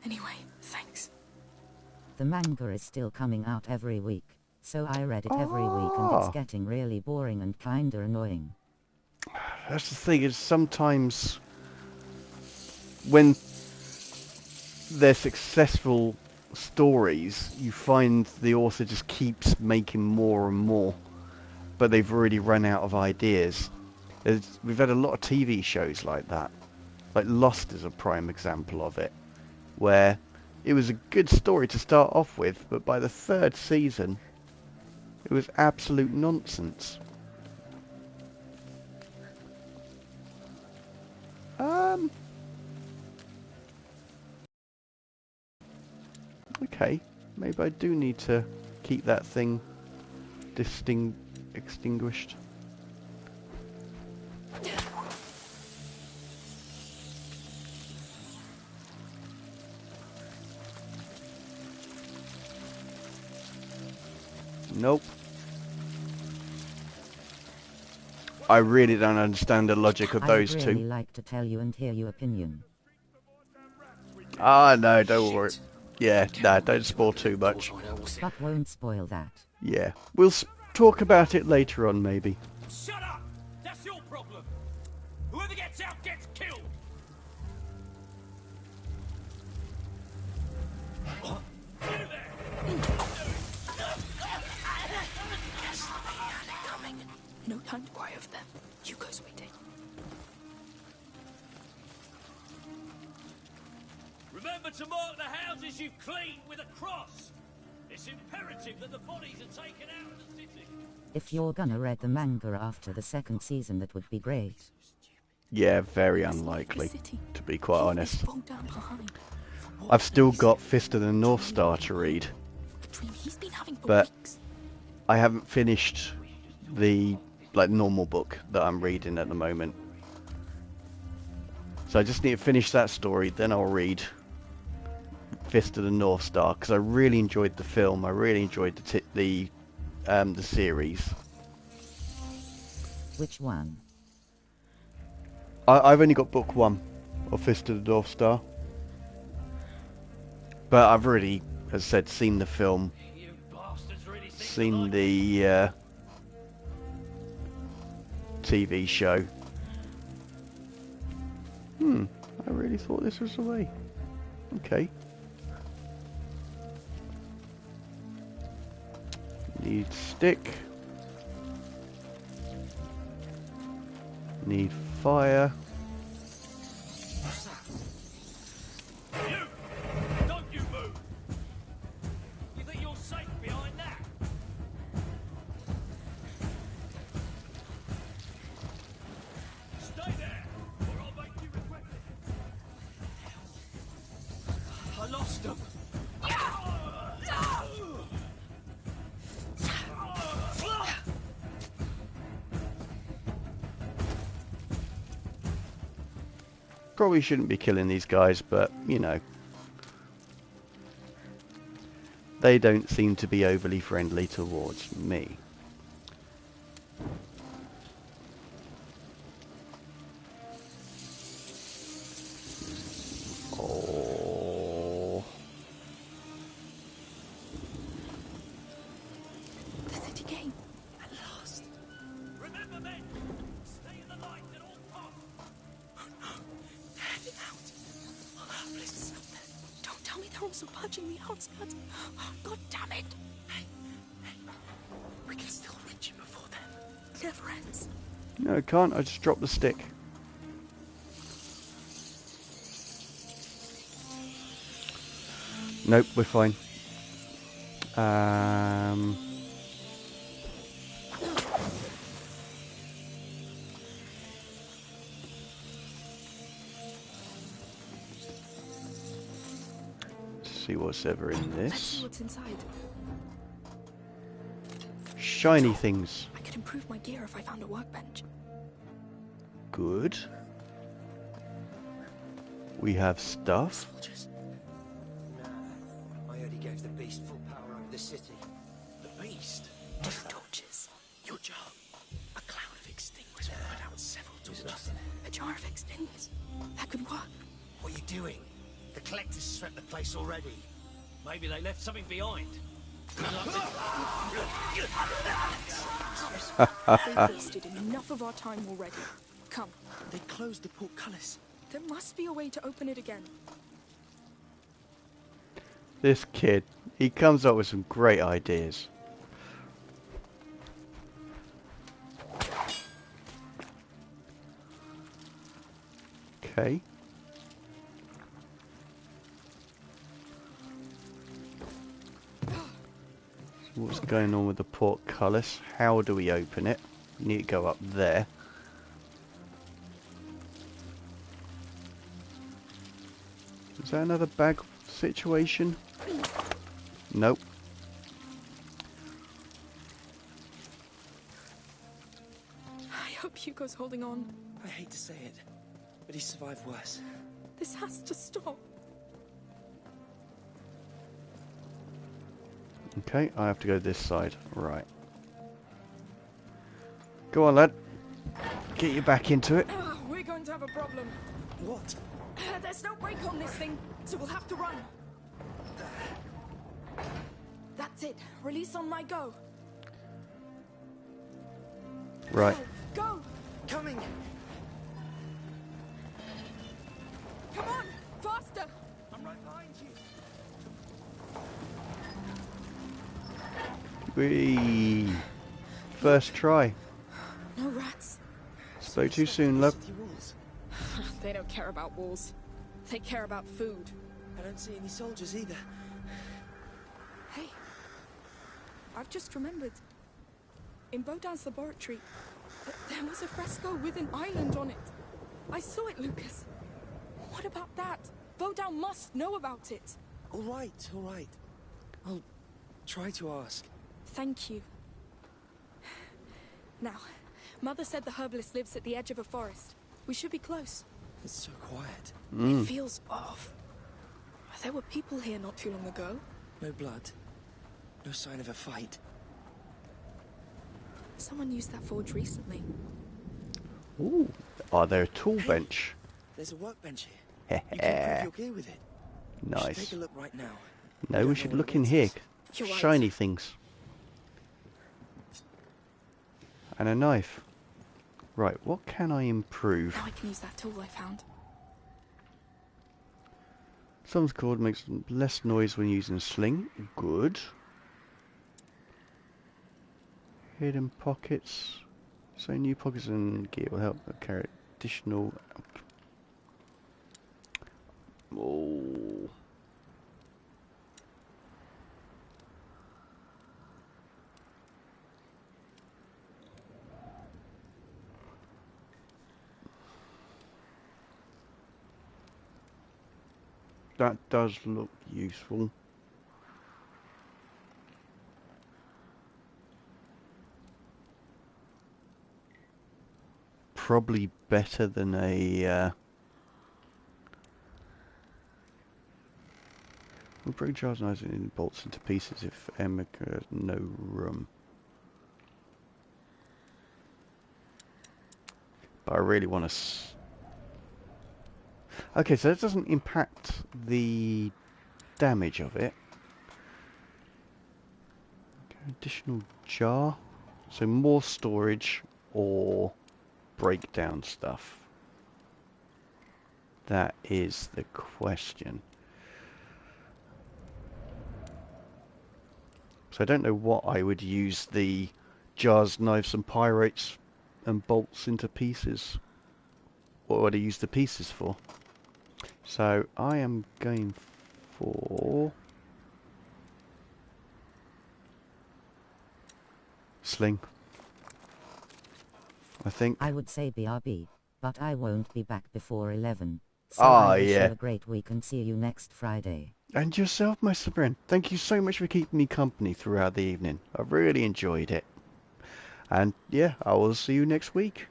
Anyway, thanks. The manga is still coming out every week, so I read it every week and it's Ah. getting really boring and kinda annoying. That's the thing, is sometimes when they're successful stories, you find the author just keeps making more and more, but they've already run out of ideas. We've had a lot of TV shows like that. Like Lost is a prime example of it, where it was a good story to start off with, but by the third season, it was absolute nonsense. Okay, maybe I do need to keep that thing extinguished. Nope. I really don't understand the logic of those I'd really two. like to tell you and hear your opinion. Ah, no, don't worry. Yeah, no, don't spoil too much. But won't spoil that. Yeah, we'll talk about it later on, maybe. Shut up! That's your problem. Whoever gets out gets killed. You there! Yes, I had it coming. No time to cry over them. You go, sweetie. Remember to mark the houses you've cleaned with a cross. It's imperative that the bodies are taken out of the city. If you're gonna read the manga after the second season, that would be great. Yeah, very Let's leave the unlikely, city. to be quite Leave honest. this fall down behind. For what I've still reason? got Fist of the North Star to read, A dream he's been having for but weeks. I haven't finished the normal book that I'm reading at the moment. So I just need to finish that story, then I'll read Fist of the North Star, because I really enjoyed the film. I really enjoyed the series. Which one? I've only got book one of Fist of the North Star, but I've already, as I said, seen the film, You bastards really think seen the TV show. I really thought this was the way. Okay. Need stick. Need fire. You! Don't you move! You I lost them. Probably shouldn't be killing these guys, but, you know. They don't seem to be overly friendly towards me. Oh. The city game. At last. Remember, men, stay in the light at all costs. Heading out. Oh, Bliss is out there. Don't tell me they're also purging the outskirts. Oh, God damn it. Hey. We can still reach him before then. It never ends. No, I can't. I just dropped the stick. Nope, we're fine. See what's ever in Let's see this. what's inside. Shiny things. I could improve my gear if I found a workbench. Good. We have stuff. Soldiers. Nah. I only gave the beast full power over the city. The beast? Torches. Your job. A cloud of extinguishers put out several torches. A jar of extinguishers. That could work. What are you doing? The collectors swept the place already. Maybe they left something behind. They've wasted enough of our time already. Come. They closed the portcullis. There must be a way to open it again. This kid, he comes up with some great ideas. Okay. What's going on with the portcullis? How do we open it? You need to go up there. Is that another bag situation? Nope. I hope Hugo's holding on. I hate to say it, but he survived worse. This has to stop. Okay, I have to go this side. Right. Go on, lad. Get you back into it. We're going to have a problem. What? There's no brake on this thing, so we'll have to run. That's it. Release on my go. Right. Go! Coming! Come on! Faster! I'm right behind you. Whee! First try. No rats. Spoke too soon, love. City walls. They don't care about walls. They care about food. I don't see any soldiers either. Hey, I've just remembered. In Baudin's laboratory, there was a fresco with an island on it. I saw it, Lucas. What about that? Baudin must know about it. All right, all right. I'll try to ask. Thank you. Now, Mother said the herbalist lives at the edge of a forest. We should be close. It's so quiet. It feels off. There were people here not too long ago. No blood. No sign of a fight. Someone used that forge recently. Ooh. Are there a tool bench? There's a workbench here. You can improve your gear with it. We should Nice. take a look right now. No, don't we know should what look in awaits here. us. You're right. Shiny things. And a knife. Right, what can I improve? Now I can use that tool I found. Thumb's cord makes less noise when using sling. Good. Hidden pockets. So new pockets and gear will help carry additional. Oh. That does look useful. Probably better than a we'll break jars and in bolts into pieces if Emeka has no room. But I really want to... Okay, so that doesn't impact the damage of it. Okay, additional jar. So more storage or break down stuff. That is the question. So I don't know what I would use the jars, knives and pyrates and bolts into pieces. What would I use the pieces for? So I am going for sling, I think. I would say BRB, but I won't be back before 11. So Ah, I wish yeah. you a great week and see you next Friday. And yourself, my Sabrin. Thank you so much for keeping me company throughout the evening. I really enjoyed it. And yeah, I will see you next week.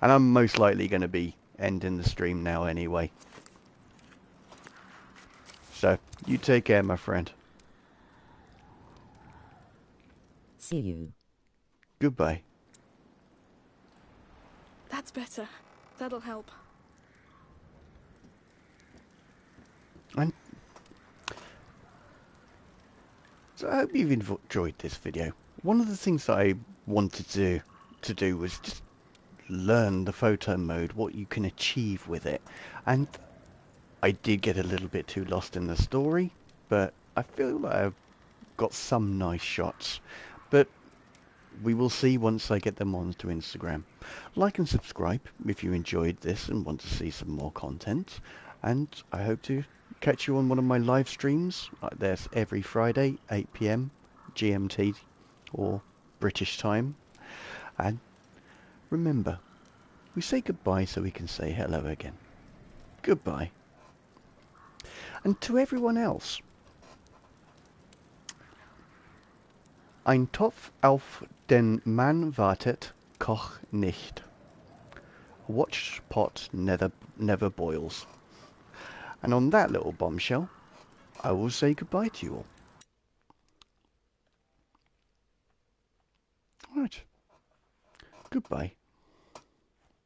And I'm most likely going to be ending the stream now anyway. So, you take care, my friend. See you. Goodbye. That's better. That'll help. And so I hope you've enjoyed this video. One of the things that I wanted to do was just learn the photo mode, what you can achieve with it. And I did get a little bit too lost in the story, but I feel like I've got some nice shots. But we will see once I get them onto Instagram. Like and subscribe if you enjoyed this and want to see some more content. And I hope to catch you on one of my live streams. There's every Friday, 8 PM GMT or British time. And remember, we say goodbye so we can say hello again. Goodbye. And to everyone else, ein Topf auf den Mann wartet, koch nicht. A watch pot never boils. And on that little bombshell, I will say goodbye to you all. Right. Goodbye.